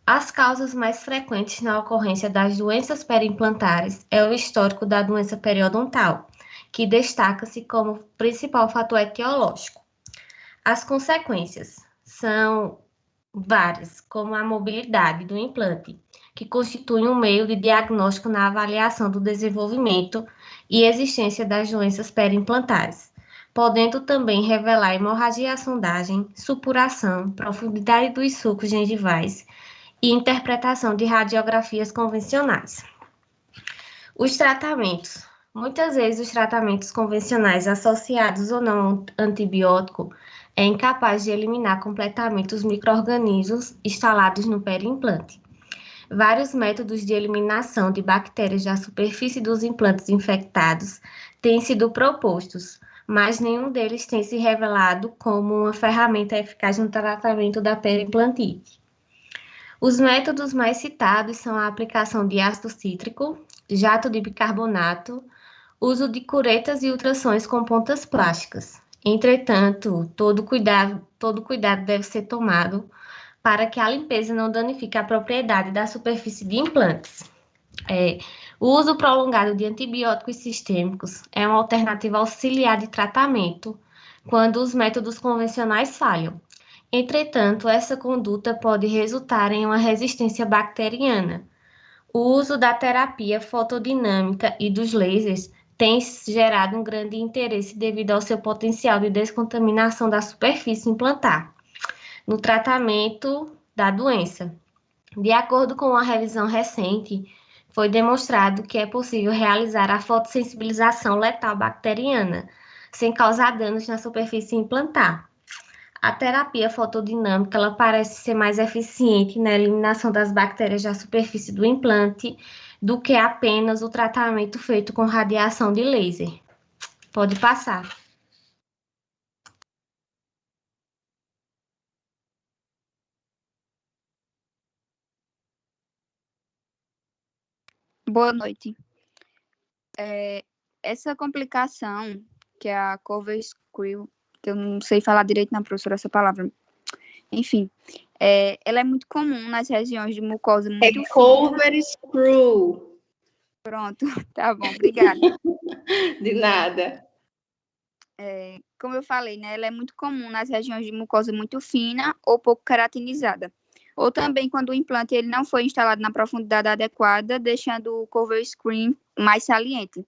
As causas mais frequentes na ocorrência das doenças periimplantares é o histórico da doença periodontal, que destaca-se como principal fator etiológico. As consequências são várias, como a mobilidade do implante, que constitui um meio de diagnóstico na avaliação do desenvolvimento e existência das doenças periimplantares, podendo também revelar hemorragia à sondagem, supuração, profundidade dos sulcos gengivais e interpretação de radiografias convencionais. Os tratamentos. Muitas vezes os tratamentos convencionais associados ou não ao antibiótico é incapaz de eliminar completamente os micro-organismos instalados no periimplante. Vários métodos de eliminação de bactérias da superfície dos implantes infectados têm sido propostos, mas nenhum deles tem se revelado como uma ferramenta eficaz no tratamento da periimplantite. Os métodos mais citados são a aplicação de ácido cítrico, jato de bicarbonato, uso de curetas e ultrassons com pontas plásticas. Entretanto, todo cuidado deve ser tomado para que a limpeza não danifique a propriedade da superfície de implantes. O uso prolongado de antibióticos sistêmicos é uma alternativa auxiliar de tratamento quando os métodos convencionais falham. Entretanto, essa conduta pode resultar em uma resistência bacteriana. O uso da terapia fotodinâmica e dos lasers tem gerado um grande interesse devido ao seu potencial de descontaminação da superfície implantar no tratamento da doença. De acordo com uma revisão recente, foi demonstrado que é possível realizar a fotossensibilização letal bacteriana sem causar danos na superfície implantar. A terapia fotodinâmica ela parece ser mais eficiente na eliminação das bactérias da superfície do implante do que apenas o tratamento feito com radiação de laser. Pode passar. Boa noite. Essa complicação, que é a Cover-Screw, que eu não sei falar direito na professora essa palavra, enfim, ela é muito comum nas regiões de mucosa muito fina. Cover-Screw. Pronto, tá bom, obrigada. De nada. Como eu falei, né, ela é muito comum nas regiões de mucosa muito fina ou pouco keratinizada. Ou também quando o implante ele não foi instalado na profundidade adequada, deixando o cover screen mais saliente.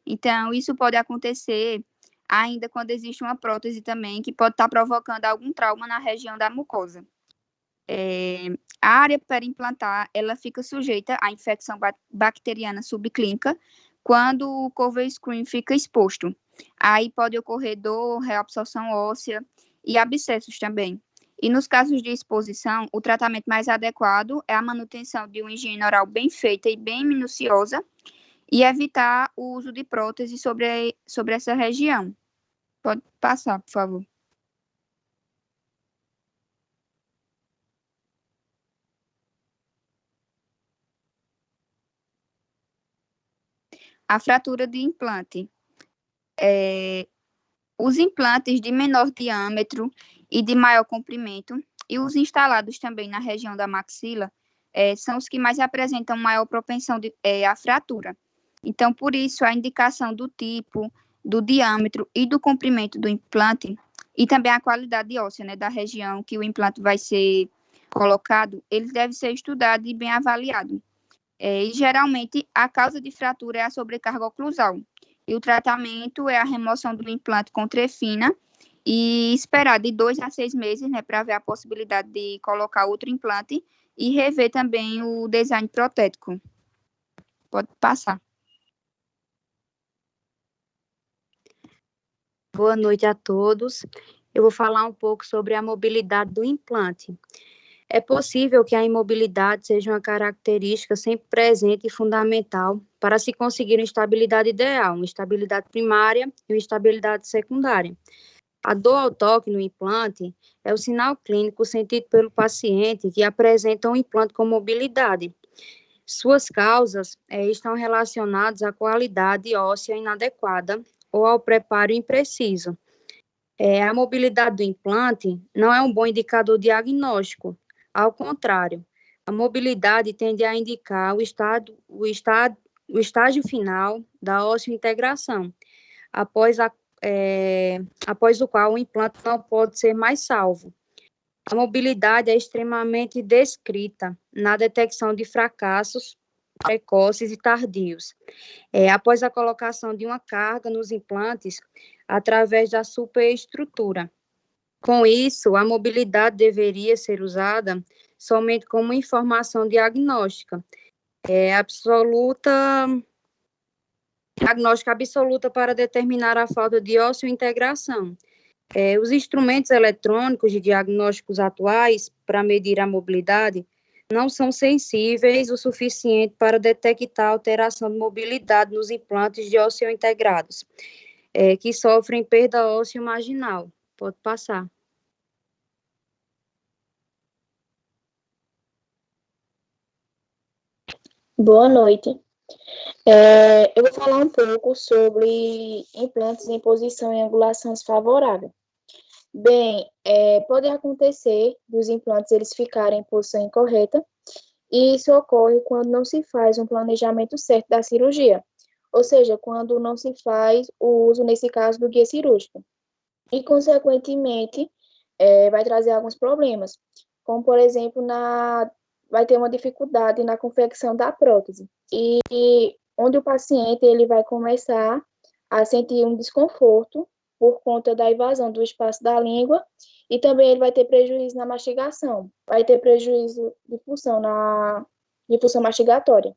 Então, isso pode acontecer ainda quando existe uma prótese também, que pode estar provocando algum trauma na região da mucosa. A área periimplantar, ela fica sujeita à infecção bacteriana subclínica, quando o cover screen fica exposto. Aí pode ocorrer dor, reabsorção óssea e abscessos também. E nos casos de exposição, o tratamento mais adequado é a manutenção de uma higiene oral bem feita e bem minuciosa e evitar o uso de prótese sobre essa região. Pode passar, por favor. A fratura de implante. Os implantes de menor diâmetro e de maior comprimento e os instalados também na região da maxila são os que mais apresentam maior propensão à fratura. Então, por isso, a indicação do tipo, do diâmetro e do comprimento do implante e também a qualidade óssea, né, da região que o implante vai ser colocado, eles devem ser estudados e bem avaliados. E, geralmente, a causa de fratura é a sobrecarga oclusal. E o tratamento é a remoção do implante com trefina e esperar de 2 a 6 meses, né, para ver a possibilidade de colocar outro implante e rever também o design protético. Pode passar. Boa noite a todos. Eu vou falar um pouco sobre a mobilidade do implante. É possível que a imobilidade seja uma característica sempre presente e fundamental para se conseguir uma estabilidade ideal, uma estabilidade primária e uma estabilidade secundária. A dor ao toque no implante é o sinal clínico sentido pelo paciente que apresenta um implante com mobilidade. Suas causas estão relacionadas à qualidade óssea inadequada ou ao preparo impreciso. A mobilidade do implante não é um bom indicador diagnóstico. Ao contrário, a mobilidade tende a indicar o estágio final da osseo-integração, após o qual o implante não pode ser mais salvo. A mobilidade é extremamente descrita na detecção de fracassos precoces e tardios, após a colocação de uma carga nos implantes através da superestrutura. Com isso, a mobilidade deveria ser usada somente como informação diagnóstica, diagnóstica absoluta para determinar a falta de osseo-integração. Os instrumentos eletrônicos de diagnósticos atuais para medir a mobilidade não são sensíveis o suficiente para detectar alteração de mobilidade nos implantes de osseo-integrados, que sofrem perda óssea marginal. Pode passar. Boa noite. Eu vou falar um pouco sobre implantes em posição e angulação desfavorável. Bem, pode acontecer dos implantes eles ficarem em posição incorreta, e isso ocorre quando não se faz um planejamento certo da cirurgia, ou seja, quando não se faz o uso, nesse caso, do guia cirúrgico. E, consequentemente, vai trazer alguns problemas, como, por exemplo, vai ter uma dificuldade na confecção da prótese, e onde o paciente ele vai começar a sentir um desconforto por conta da invasão do espaço da língua, e também ele vai ter prejuízo na mastigação, vai ter prejuízo de função mastigatória.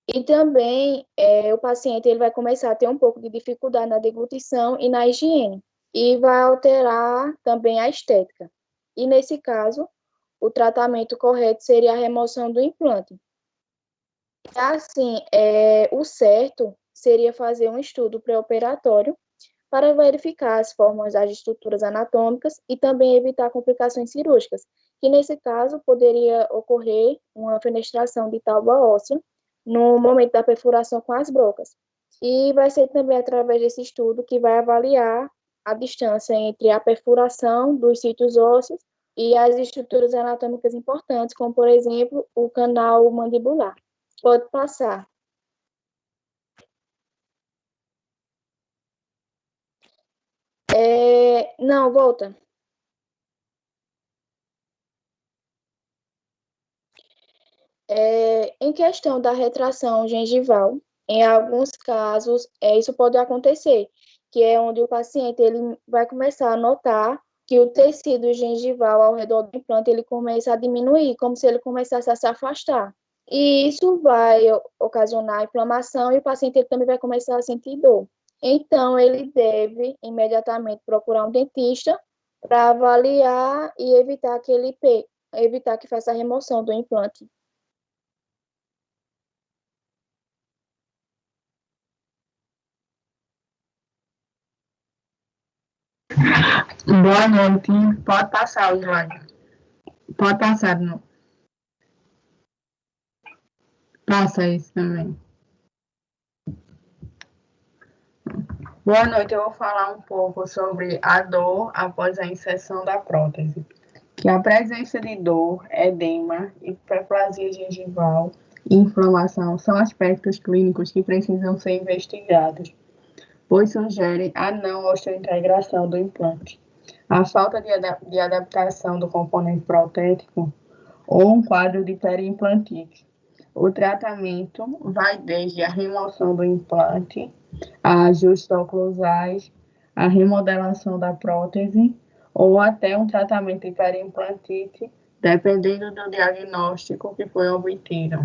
E também o paciente ele vai começar a ter um pouco de dificuldade na deglutição e na higiene, e vai alterar também a estética. E nesse caso, o tratamento correto seria a remoção do implante. Assim, o certo seria fazer um estudo pré-operatório para verificar as formas das estruturas anatômicas e também evitar complicações cirúrgicas, que nesse caso poderia ocorrer uma fenestração de tábua óssea no momento da perfuração com as brocas. E vai ser também através desse estudo que vai avaliar a distância entre a perfuração dos sítios ósseos e as estruturas anatômicas importantes, como, por exemplo, o canal mandibular. Pode passar. Não, volta. Em questão da retração gengival, em alguns casos, isso pode acontecer, que é onde o paciente ele vai começar a notar que o tecido gengival ao redor do implante ele começa a diminuir, como se ele começasse a se afastar. E isso vai ocasionar inflamação e o paciente ele também vai começar a sentir dor. Então, ele deve imediatamente procurar um dentista para avaliar e evitar que faça a remoção do implante. Boa noite. Pode passar o slide. Pode passar. Não. Passa isso também. Boa noite. Eu vou falar um pouco sobre a dor após a inserção da prótese. Que a presença de dor, edema, hiperplasia gengival e inflamação são aspectos clínicos que precisam ser investigados, pois sugerem a não osteointegração do implante, a falta de adaptação do componente protético ou um quadro de periimplantite. O tratamento vai desde a remoção do implante, a ajustes oclusais, a remodelação da prótese ou até um tratamento de periimplantite, dependendo do diagnóstico que foi obtido.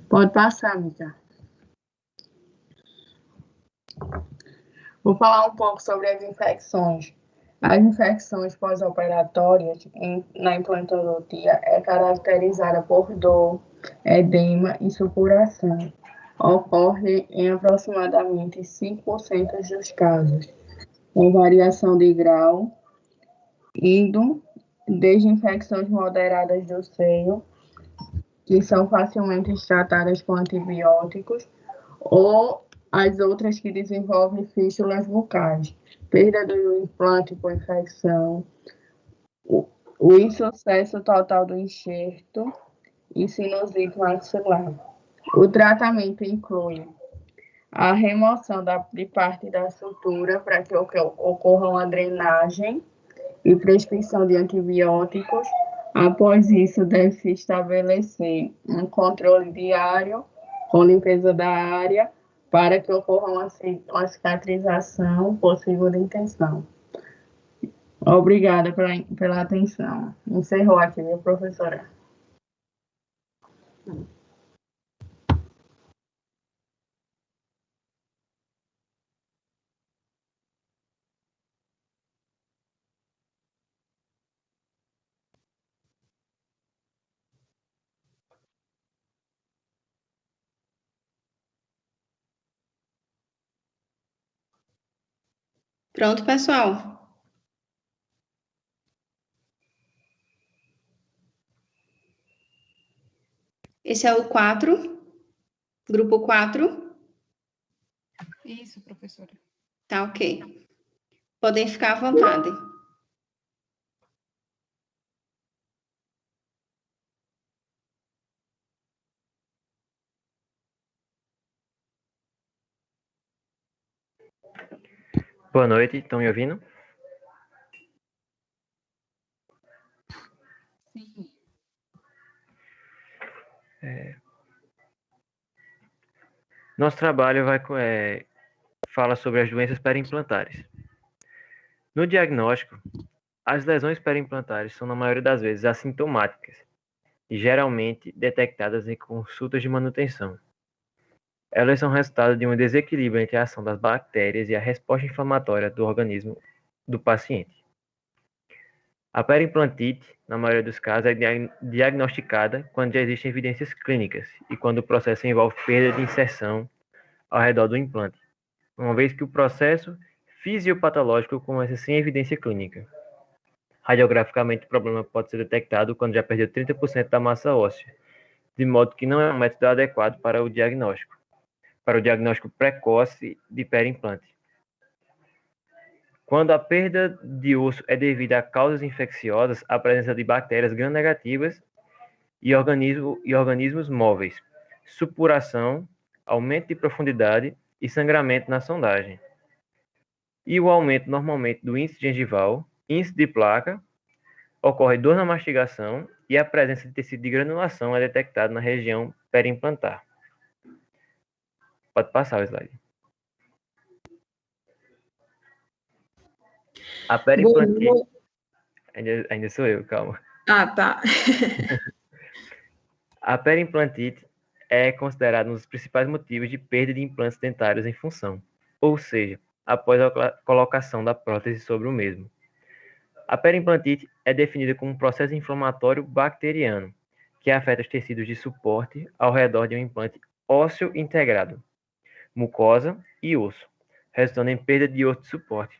Pode passar, Mica. Vou falar um pouco sobre as infecções. As infecções pós-operatórias na implantologia é caracterizada por dor, edema e supuração. Ocorre em aproximadamente 5% dos casos, com variação de grau, indo desde infecções moderadas do seio, que são facilmente tratadas com antibióticos, ou as outras que desenvolvem fístulas bucais, perda do implante por infecção, o insucesso total do enxerto e sinusite maxilar. O tratamento inclui a remoção de parte da sutura para que ocorra uma drenagem e prescrição de antibióticos. Após isso, deve-se estabelecer um controle diário com limpeza da área para que ocorra uma cicatrização por segunda intenção. Obrigada pela atenção. Encerrou aqui, minha professora. Pronto, pessoal? Esse é o 4, grupo 4. Isso, professora. Tá, ok. Podem ficar à vontade. Boa noite, estão me ouvindo? Sim. Nosso trabalho fala sobre as doenças periimplantares. No diagnóstico, as lesões periimplantares são, na maioria das vezes, assintomáticas e geralmente detectadas em consultas de manutenção. Elas são resultado de um desequilíbrio entre a ação das bactérias e a resposta inflamatória do organismo do paciente. A periimplantite, na maioria dos casos, é diagnosticada quando já existem evidências clínicas e quando o processo envolve perda de inserção ao redor do implante, uma vez que o processo fisiopatológico começa sem evidência clínica. Radiograficamente, o problema pode ser detectado quando já perdeu 30% da massa óssea, de modo que não é um método adequado para o diagnóstico precoce de periimplante. Quando a perda de osso é devida a causas infecciosas, a presença de bactérias gram-negativas e organismos móveis, supuração, aumento de profundidade e sangramento na sondagem. E o aumento normalmente do índice gengival, índice de placa, ocorre dor na mastigação e a presença de tecido de granulação é detectada na região periimplantar. Pode passar o slide. A periimplantite... Ainda sou eu, calma. Ah, tá. A periimplantite é considerada um dos principais motivos de perda de implantes dentários em função, ou seja, após a colocação da prótese sobre o mesmo. A periimplantite é definida como um processo inflamatório bacteriano, que afeta os tecidos de suporte ao redor de um implante ósseo integrado, mucosa e osso, resultando em perda de osso de suporte.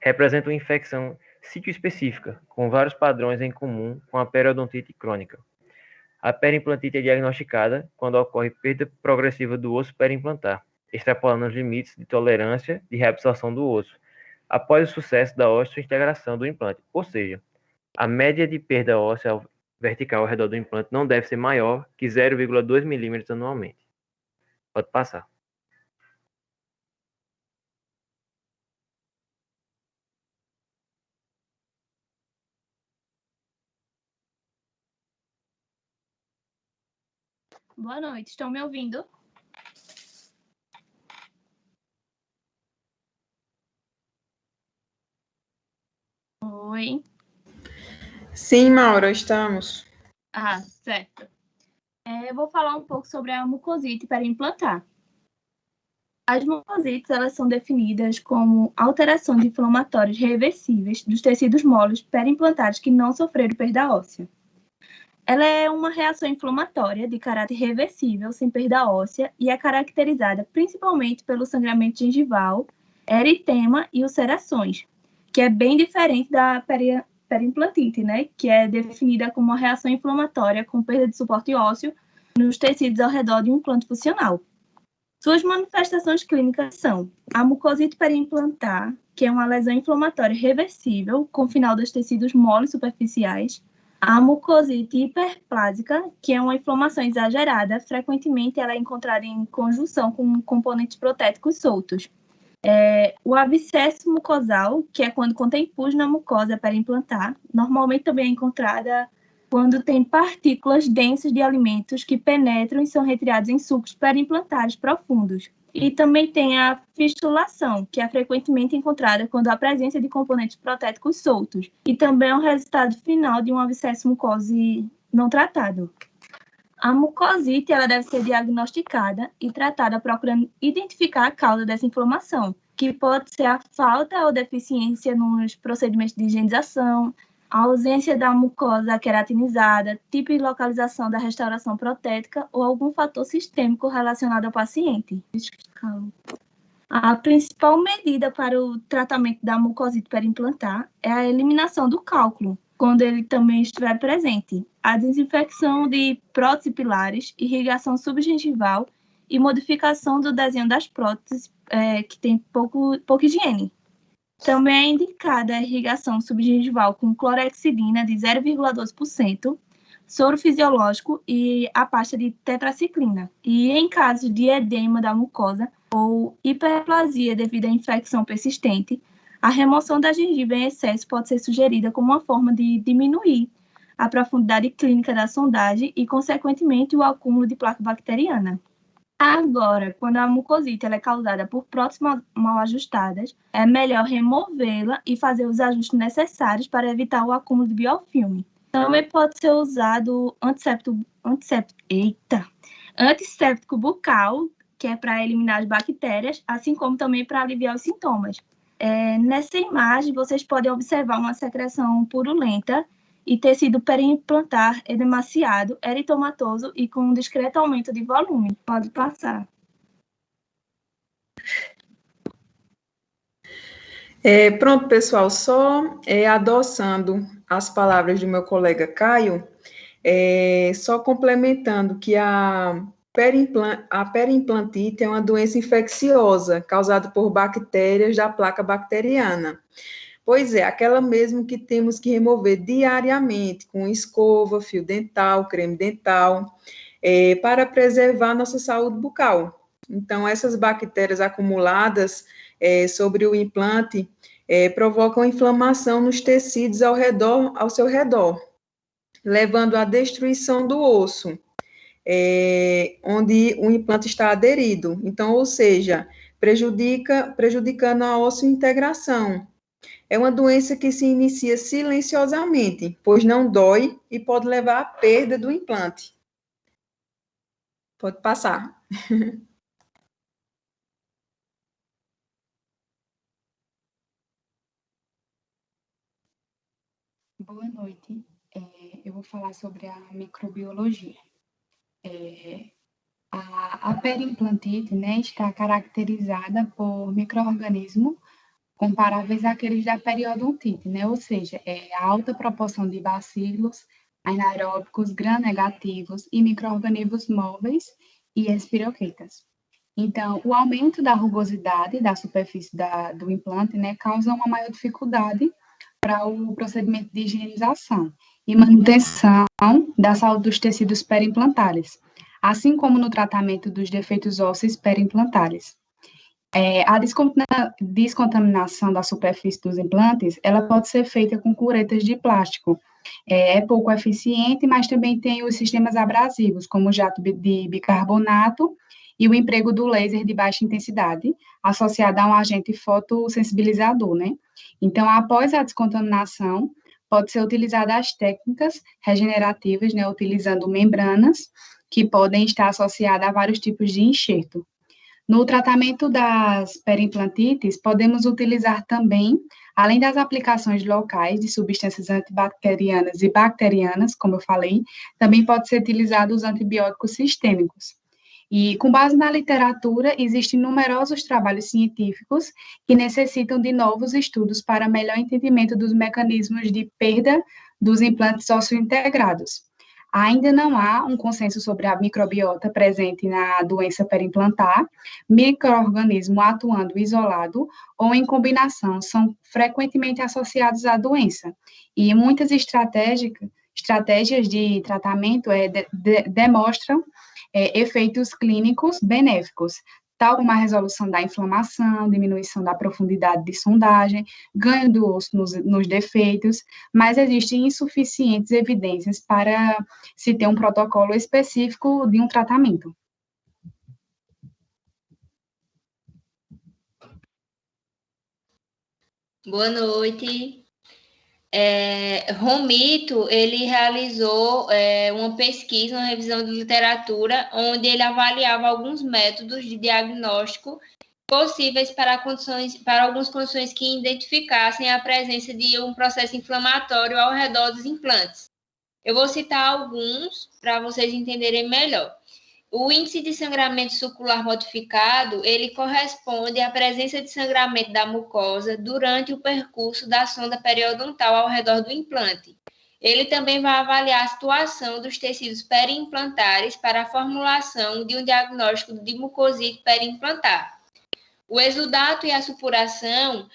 Representa uma infecção sítio-específica, com vários padrões em comum com a periodontite crônica. A periimplantite é diagnosticada quando ocorre perda progressiva do osso periimplantar, extrapolando os limites de tolerância de reabsorção do osso, após o sucesso da osteointegração do implante. Ou seja, a média de perda óssea vertical ao redor do implante não deve ser maior que 0,2 milímetros anualmente. Pode passar. Boa noite, estão me ouvindo? Oi. Sim, Maura, estamos. Ah, certo. Eu vou falar um pouco sobre a mucosite periimplantar. As mucosites, elas são definidas como alterações inflamatórias reversíveis dos tecidos moles periimplantares que não sofreram perda óssea. Ela é uma reação inflamatória de caráter reversível, sem perda óssea, e é caracterizada principalmente pelo sangramento gengival, eritema e ulcerações, que é bem diferente da periimplantite, né? Que é definida como uma reação inflamatória com perda de suporte ósseo nos tecidos ao redor de um implante funcional. Suas manifestações clínicas são a mucosite periimplantar, que é uma lesão inflamatória reversível com final dos tecidos moles superficiais, a mucosite hiperplásica, que é uma inflamação exagerada, frequentemente ela é encontrada em conjunção com componentes protéticos soltos. O abscesso mucosal, que é quando contém pus na mucosa periimplantar, normalmente também é encontrada quando tem partículas densas de alimentos que penetram e são retirados em sucos periimplantares profundos. E também tem a fistulação, que é frequentemente encontrada quando há presença de componentes protéticos soltos, e também é o resultado final de um abscesso mucose não tratado. A mucosite ela deve ser diagnosticada e tratada procurando identificar a causa dessa inflamação, que pode ser a falta ou deficiência nos procedimentos de higienização, a ausência da mucosa queratinizada, tipo e localização da restauração protética ou algum fator sistêmico relacionado ao paciente. A principal medida para o tratamento da mucosite periimplantar é a eliminação do cálculo, quando ele também estiver presente, a desinfecção de próteses pilares, irrigação subgengival e modificação do desenho das próteses que tem pouca higiene. Também é indicada a irrigação subgengival com clorexidina de 0,12%, soro fisiológico e a pasta de tetraciclina. E em caso de edema da mucosa ou hiperplasia devido à infecção persistente, a remoção da gengiva em excesso pode ser sugerida como uma forma de diminuir a profundidade clínica da sondagem e, consequentemente, o acúmulo de placa bacteriana. Agora, quando a mucosite ela é causada por próteses mal ajustadas, é melhor removê-la e fazer os ajustes necessários para evitar o acúmulo de biofilme. Também pode ser usado antisséptico bucal, que é para eliminar as bactérias, assim como também para aliviar os sintomas. Nessa imagem, vocês podem observar uma secreção purulenta e tecido periimplantar edemaciado, eritomatoso e com um discreto aumento de volume. Pode passar. Pronto, pessoal, só adoçando as palavras do meu colega Caio, só complementando que a periimplantite é uma doença infecciosa causada por bactérias da placa bacteriana. Pois é, aquela mesmo que temos que remover diariamente com escova, fio dental, creme dental, para preservar nossa saúde bucal. Então, essas bactérias acumuladas sobre o implante provocam inflamação nos tecidos ao seu redor, levando à destruição do osso, onde o implante está aderido. Então, ou seja, prejudicando a osseointegração. É uma doença que se inicia silenciosamente, pois não dói e pode levar à perda do implante. Pode passar. Boa noite. Eu vou falar sobre a microbiologia. A periimplantite, né, está caracterizada por micro-organismos comparáveis àqueles da periodontite, né, ou seja, a alta proporção de bacilos, anaeróbicos, gram-negativos e micro-organismos móveis e espiroquetas. Então, o aumento da rugosidade da superfície do implante, né, causa uma maior dificuldade para o procedimento de higienização e manutenção da saúde dos tecidos periimplantares, assim como no tratamento dos defeitos ósseos periimplantares. A descontaminação da superfície dos implantes, ela pode ser feita com curetas de plástico. É pouco eficiente, mas também tem os sistemas abrasivos, como o jato de bicarbonato e o emprego do laser de baixa intensidade, associado a um agente fotossensibilizador, né? Então, após a descontaminação, pode ser utilizada as técnicas regenerativas, né, utilizando membranas, que podem estar associadas a vários tipos de enxerto. No tratamento das periimplantites, podemos utilizar também, além das aplicações locais de substâncias antibacterianas e bacterianas, como eu falei, também pode ser utilizado os antibióticos sistêmicos. E, com base na literatura, existem numerosos trabalhos científicos que necessitam de novos estudos para melhor entendimento dos mecanismos de perda dos implantes ósseo-integrados. Ainda não há um consenso sobre a microbiota presente na doença periimplantar, micro-organismo atuando isolado ou em combinação são frequentemente associados à doença, e muitas estratégias de tratamento demonstram efeitos clínicos benéficos, tal como a resolução da inflamação, diminuição da profundidade de sondagem, ganho do osso nos defeitos, mas existem insuficientes evidências para se ter um protocolo específico de um tratamento. Boa noite. Romito, ele realizou uma pesquisa, uma revisão de literatura, onde ele avaliava alguns métodos de diagnóstico possíveis para algumas condições que identificassem a presença de um processo inflamatório ao redor dos implantes. Eu vou citar alguns para vocês entenderem melhor. O índice de sangramento sucular modificado, ele corresponde à presença de sangramento da mucosa durante o percurso da sonda periodontal ao redor do implante. Ele também vai avaliar a situação dos tecidos periimplantares para a formulação de um diagnóstico de mucosite periimplantar. O exudato e a supuração,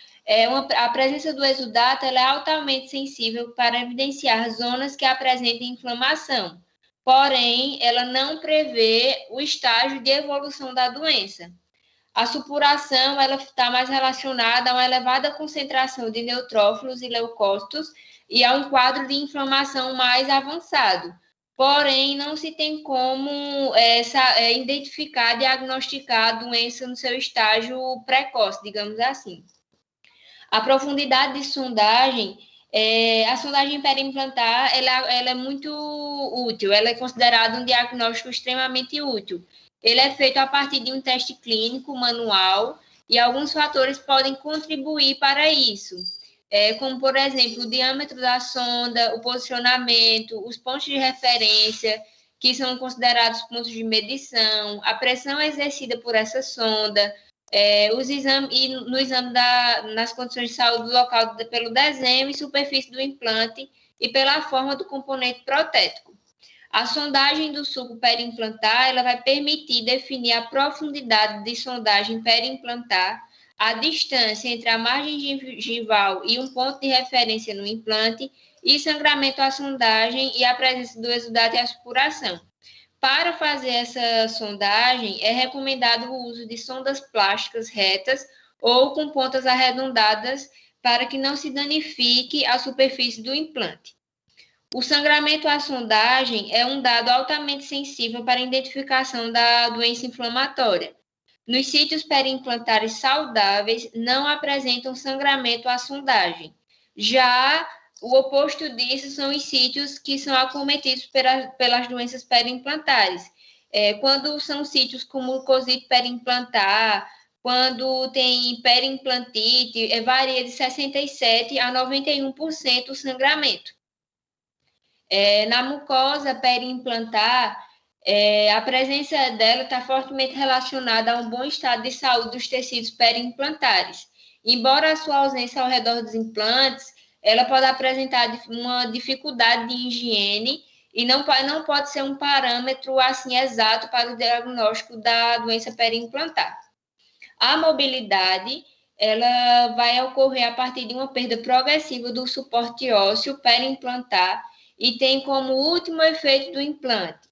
a presença do exudato ela é altamente sensível para evidenciar zonas que apresentem inflamação. Porém, ela não prevê o estágio de evolução da doença. A supuração ela está mais relacionada a uma elevada concentração de neutrófilos e leucócitos e a um quadro de inflamação mais avançado. Porém, não se tem como identificar, diagnosticar a doença no seu estágio precoce, digamos assim. A profundidade de sondagem, a sondagem periimplantar, ela é muito útil, ela é considerada um diagnóstico extremamente útil. Ele é feito a partir de um teste clínico manual e alguns fatores podem contribuir para isso, como, por exemplo, o diâmetro da sonda, o posicionamento, os pontos de referência, que são considerados pontos de medição, a pressão exercida por essa sonda, os exames, e no exame nas condições de saúde local pelo desenho e superfície do implante e pela forma do componente protético. A sondagem do sulco periimplantar ela vai permitir definir a profundidade de sondagem periimplantar, a distância entre a margem gengival e um ponto de referência no implante, e sangramento à sondagem e a presença do exudato e a supuração. Para fazer essa sondagem, é recomendado o uso de sondas plásticas retas ou com pontas arredondadas para que não se danifique a superfície do implante. O sangramento à sondagem é um dado altamente sensível para a identificação da doença inflamatória. Nos sítios periimplantares saudáveis, não apresentam sangramento à sondagem. Já o oposto disso são os sítios que são acometidos pelas doenças periimplantares. Quando são sítios com mucosite periimplantar, quando tem periimplantite, varia de 67% a 91% o sangramento. Na mucosa periimplantar, a presença dela está fortemente relacionada a um bom estado de saúde dos tecidos periimplantares. Embora a sua ausência ao redor dos implantes, ela pode apresentar uma dificuldade de higiene e não pode ser um parâmetro assim exato para o diagnóstico da doença periimplantar. A mobilidade, ela vai ocorrer a partir de uma perda progressiva do suporte ósseo periimplantar e tem como último efeito do implante.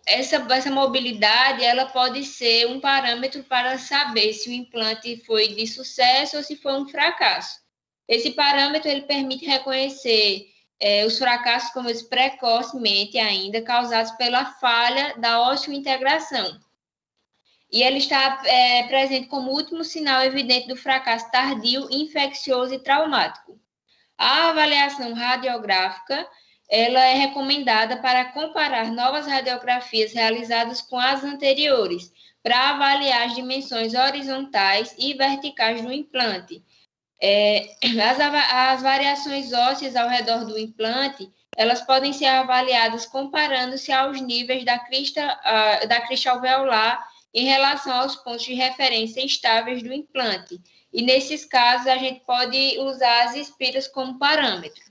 Essa mobilidade, ela pode ser um parâmetro para saber se o implante foi de sucesso ou se foi um fracasso. Esse parâmetro, ele permite reconhecer os fracassos, como eu disse, precocemente ainda, causados pela falha da osteointegração. E ele está presente como último sinal evidente do fracasso tardio, infeccioso e traumático. A avaliação radiográfica, ela é recomendada para comparar novas radiografias realizadas com as anteriores, para avaliar as dimensões horizontais e verticais do implante. As variações ósseas ao redor do implante, elas podem ser avaliadas comparando-se aos níveis da crista alveolar em relação aos pontos de referência estáveis do implante. E, nesses casos, a gente pode usar as espiras como parâmetro.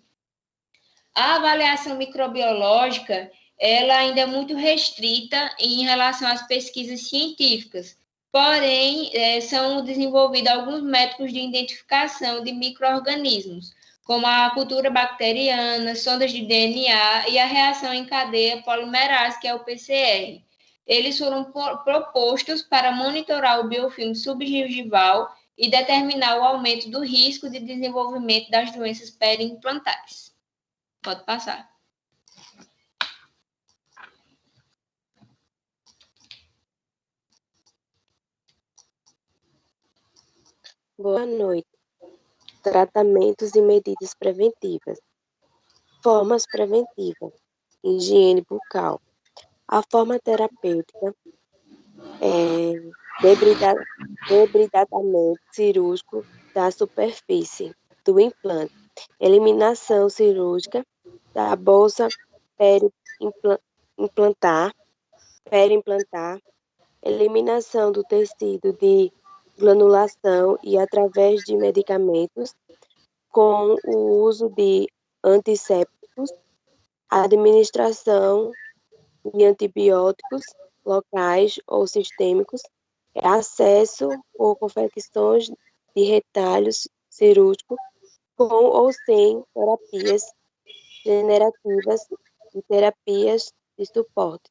A avaliação microbiológica, ela ainda é muito restrita em relação às pesquisas científicas, porém, são desenvolvidos alguns métodos de identificação de micro-organismos, como a cultura bacteriana, sondas de DNA e a reação em cadeia polimerase, que é o PCR. Eles foram propostos para monitorar o biofilme subgingival e determinar o aumento do risco de desenvolvimento das doenças periimplantares. Pode passar. Boa noite. Tratamentos e medidas preventivas. Formas preventivas. Higiene bucal. A forma terapêutica é debridamento cirúrgico da superfície do implante. Eliminação cirúrgica da bolsa periimplantar. Eliminação do tecido de granulação e através de medicamentos com o uso de antissépticos, administração de antibióticos locais ou sistêmicos, acesso ou confecções de retalhos cirúrgicos com ou sem terapias generativas e terapias de suporte.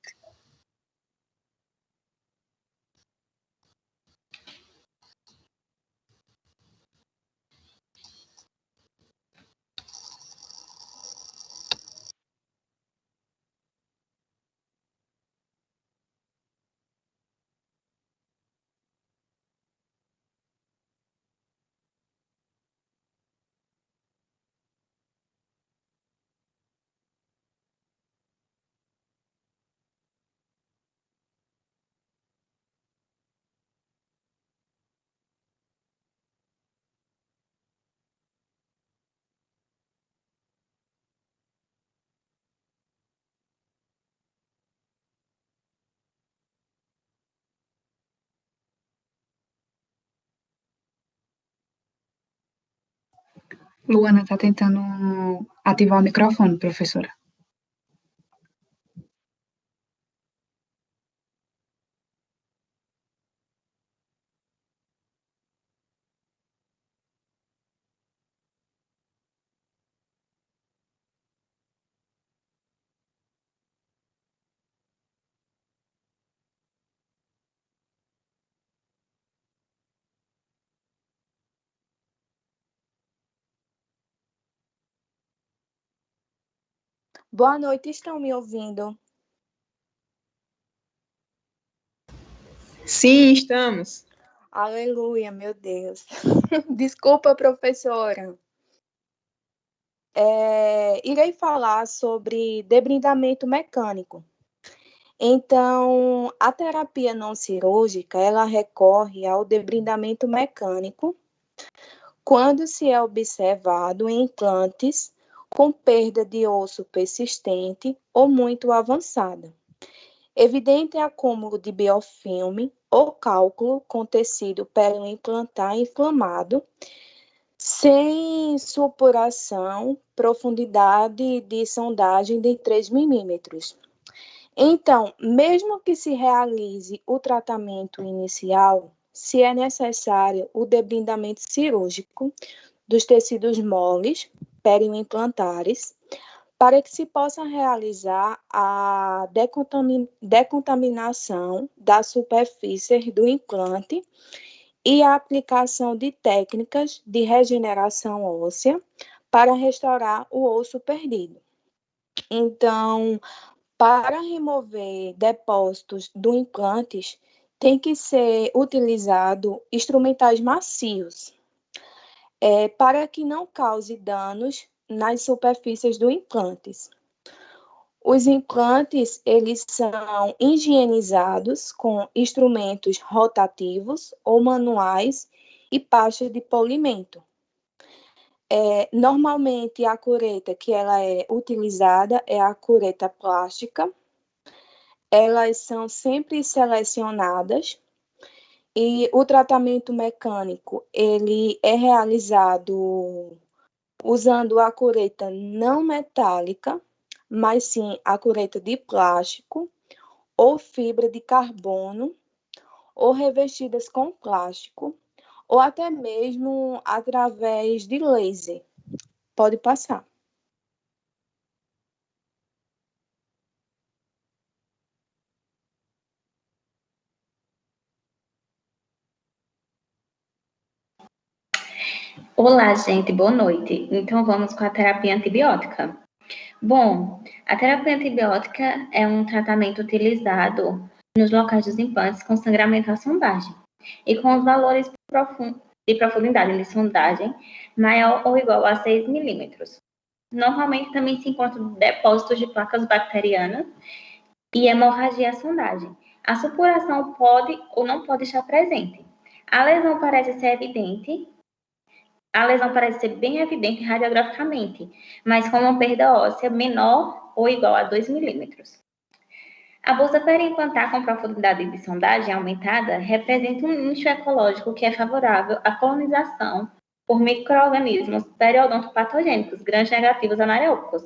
Luana está tentando ativar o microfone, professora. Boa noite, estão me ouvindo? Sim, estamos. Aleluia, meu Deus. Desculpa, professora. Irei falar sobre debridamento mecânico. Então, a terapia não cirúrgica, ela recorre ao debridamento mecânico quando se é observado implantes com perda de osso persistente ou muito avançada, evidente acúmulo de biofilme ou cálculo com tecido periimplantar inflamado, sem supuração, profundidade de sondagem de 3 milímetros. Então, mesmo que se realize o tratamento inicial, se é necessário o debridamento cirúrgico dos tecidos moles periimplantares, para que se possa realizar a decontaminação da superfície do implante e a aplicação de técnicas de regeneração óssea para restaurar o osso perdido. Então, para remover depósitos do implante, tem que ser utilizado instrumentais macios, para que não cause danos nas superfícies do implantes. Os implantes, eles são higienizados com instrumentos rotativos ou manuais e pastas de polimento. Normalmente, a cureta que ela é utilizada é a cureta plástica. Elas são sempre selecionadas e o tratamento mecânico, ele é realizado usando a cureta não metálica, mas sim a cureta de plástico ou fibra de carbono, ou revestidas com plástico, ou até mesmo através de laser. Pode passar. Olá, gente, boa noite. Então, vamos com a terapia antibiótica. Bom, a terapia antibiótica é um tratamento utilizado nos locais dos implantes com sangramento à sondagem e com os valores de profundidade de sondagem maior ou igual a 6 milímetros. Normalmente também se encontram depósitos de placas bacterianas e hemorragia à sondagem. A supuração pode ou não pode estar presente. A lesão parece ser bem evidente radiograficamente, mas com uma perda óssea menor ou igual a 2 milímetros. A bolsa periimplantar com profundidade de sondagem aumentada representa um nicho ecológico que é favorável à colonização por micro-organismos periodontopatogênicos, gram-negativos anaeróbicos.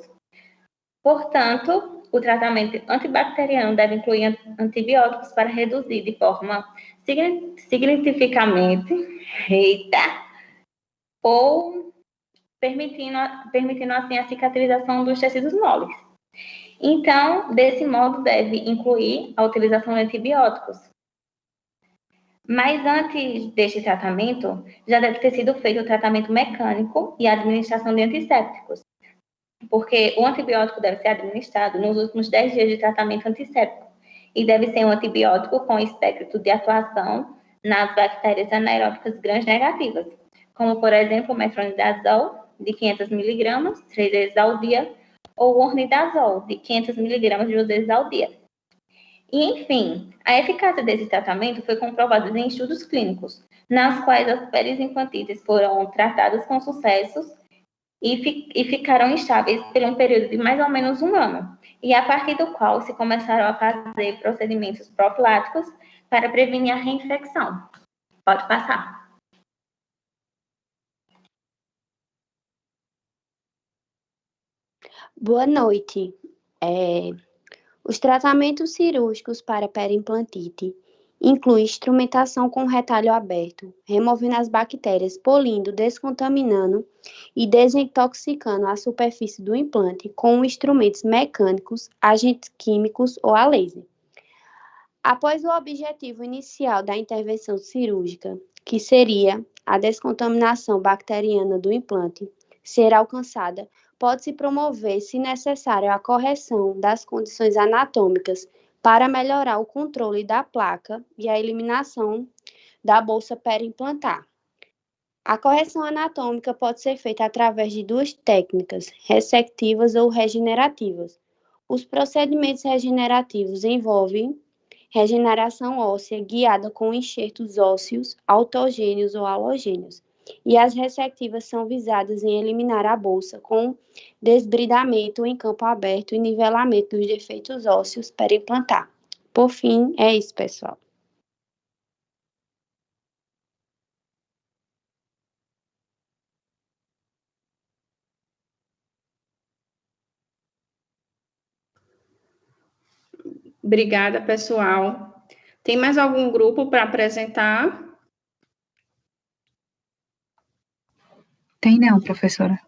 Portanto, o tratamento antibacteriano deve incluir antibióticos para reduzir de forma significativamente, ou permitindo assim a cicatrização dos tecidos moles. Então, desse modo, deve incluir a utilização de antibióticos. Mas antes deste tratamento, já deve ter sido feito o tratamento mecânico e a administração de antissépticos, porque o antibiótico deve ser administrado nos últimos 10 dias de tratamento antisséptico e deve ser um antibiótico com espectro de atuação nas bactérias anaeróbicas gram-negativas, como, por exemplo, o metronidazol, de 500 mg, 3 vezes ao dia, ou o ornidazol, de 500 mg, 2 vezes ao dia. E, enfim, a eficácia desse tratamento foi comprovada em estudos clínicos, nas quais as periimplantites foram tratadas com sucesso e ficaram estáveis por um período de mais ou menos 1 ano, e a partir do qual se começaram a fazer procedimentos profiláticos para prevenir a reinfecção. Pode passar. Boa noite. Os tratamentos cirúrgicos para periimplantite incluem instrumentação com retalho aberto, removendo as bactérias, polindo, descontaminando e desintoxicando a superfície do implante com instrumentos mecânicos, agentes químicos ou a laser. Após o objetivo inicial da intervenção cirúrgica, que seria a descontaminação bacteriana do implante, ser alcançada, pode-se promover, se necessário, a correção das condições anatômicas para melhorar o controle da placa e a eliminação da bolsa periimplantar. A correção anatômica pode ser feita através de 2 técnicas, ressectivas ou regenerativas. Os procedimentos regenerativos envolvem regeneração óssea guiada com enxertos ósseos autogênios ou halogênios, e as ressectivas são visadas em eliminar a bolsa com desbridamento em campo aberto e nivelamento dos defeitos ósseos perimplantar. Por fim, é isso, pessoal. Obrigada, pessoal. Tem mais algum grupo para apresentar? Tem não, professora.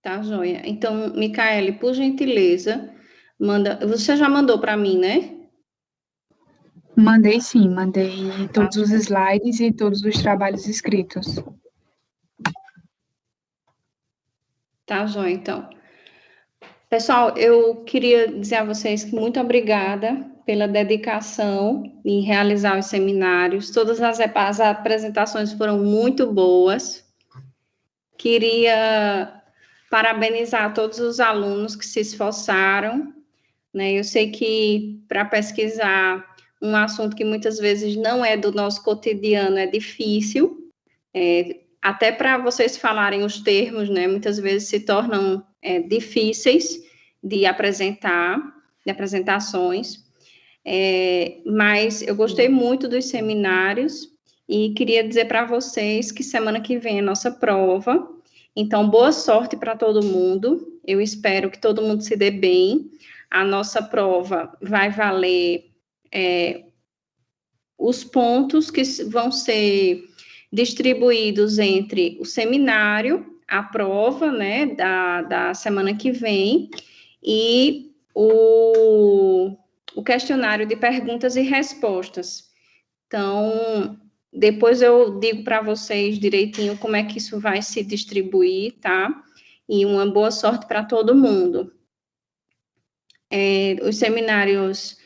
Tá, joia. Então, Micaele, por gentileza, manda. Você já mandou para mim, né? Mandei sim, mandei todos os slides e todos os trabalhos escritos. Tá, joia, então. Pessoal, eu queria dizer a vocês que muito obrigada pela dedicação em realizar os seminários. Todas as apresentações foram muito boas. Queria parabenizar todos os alunos que se esforçaram, né? Eu sei que para pesquisar um assunto que muitas vezes não é do nosso cotidiano é difícil, até para vocês falarem os termos, né? Muitas vezes se tornam difíceis de apresentações, mas eu gostei muito dos seminários e queria dizer para vocês que semana que vem é nossa prova, então boa sorte para todo mundo, eu espero que todo mundo se dê bem. A nossa prova vai valer os pontos que vão ser distribuídos entre o seminário, a prova, né, da semana que vem, e o questionário de perguntas e respostas. Então, depois eu digo para vocês direitinho como é que isso vai se distribuir, tá? E uma boa sorte para todo mundo. Os seminários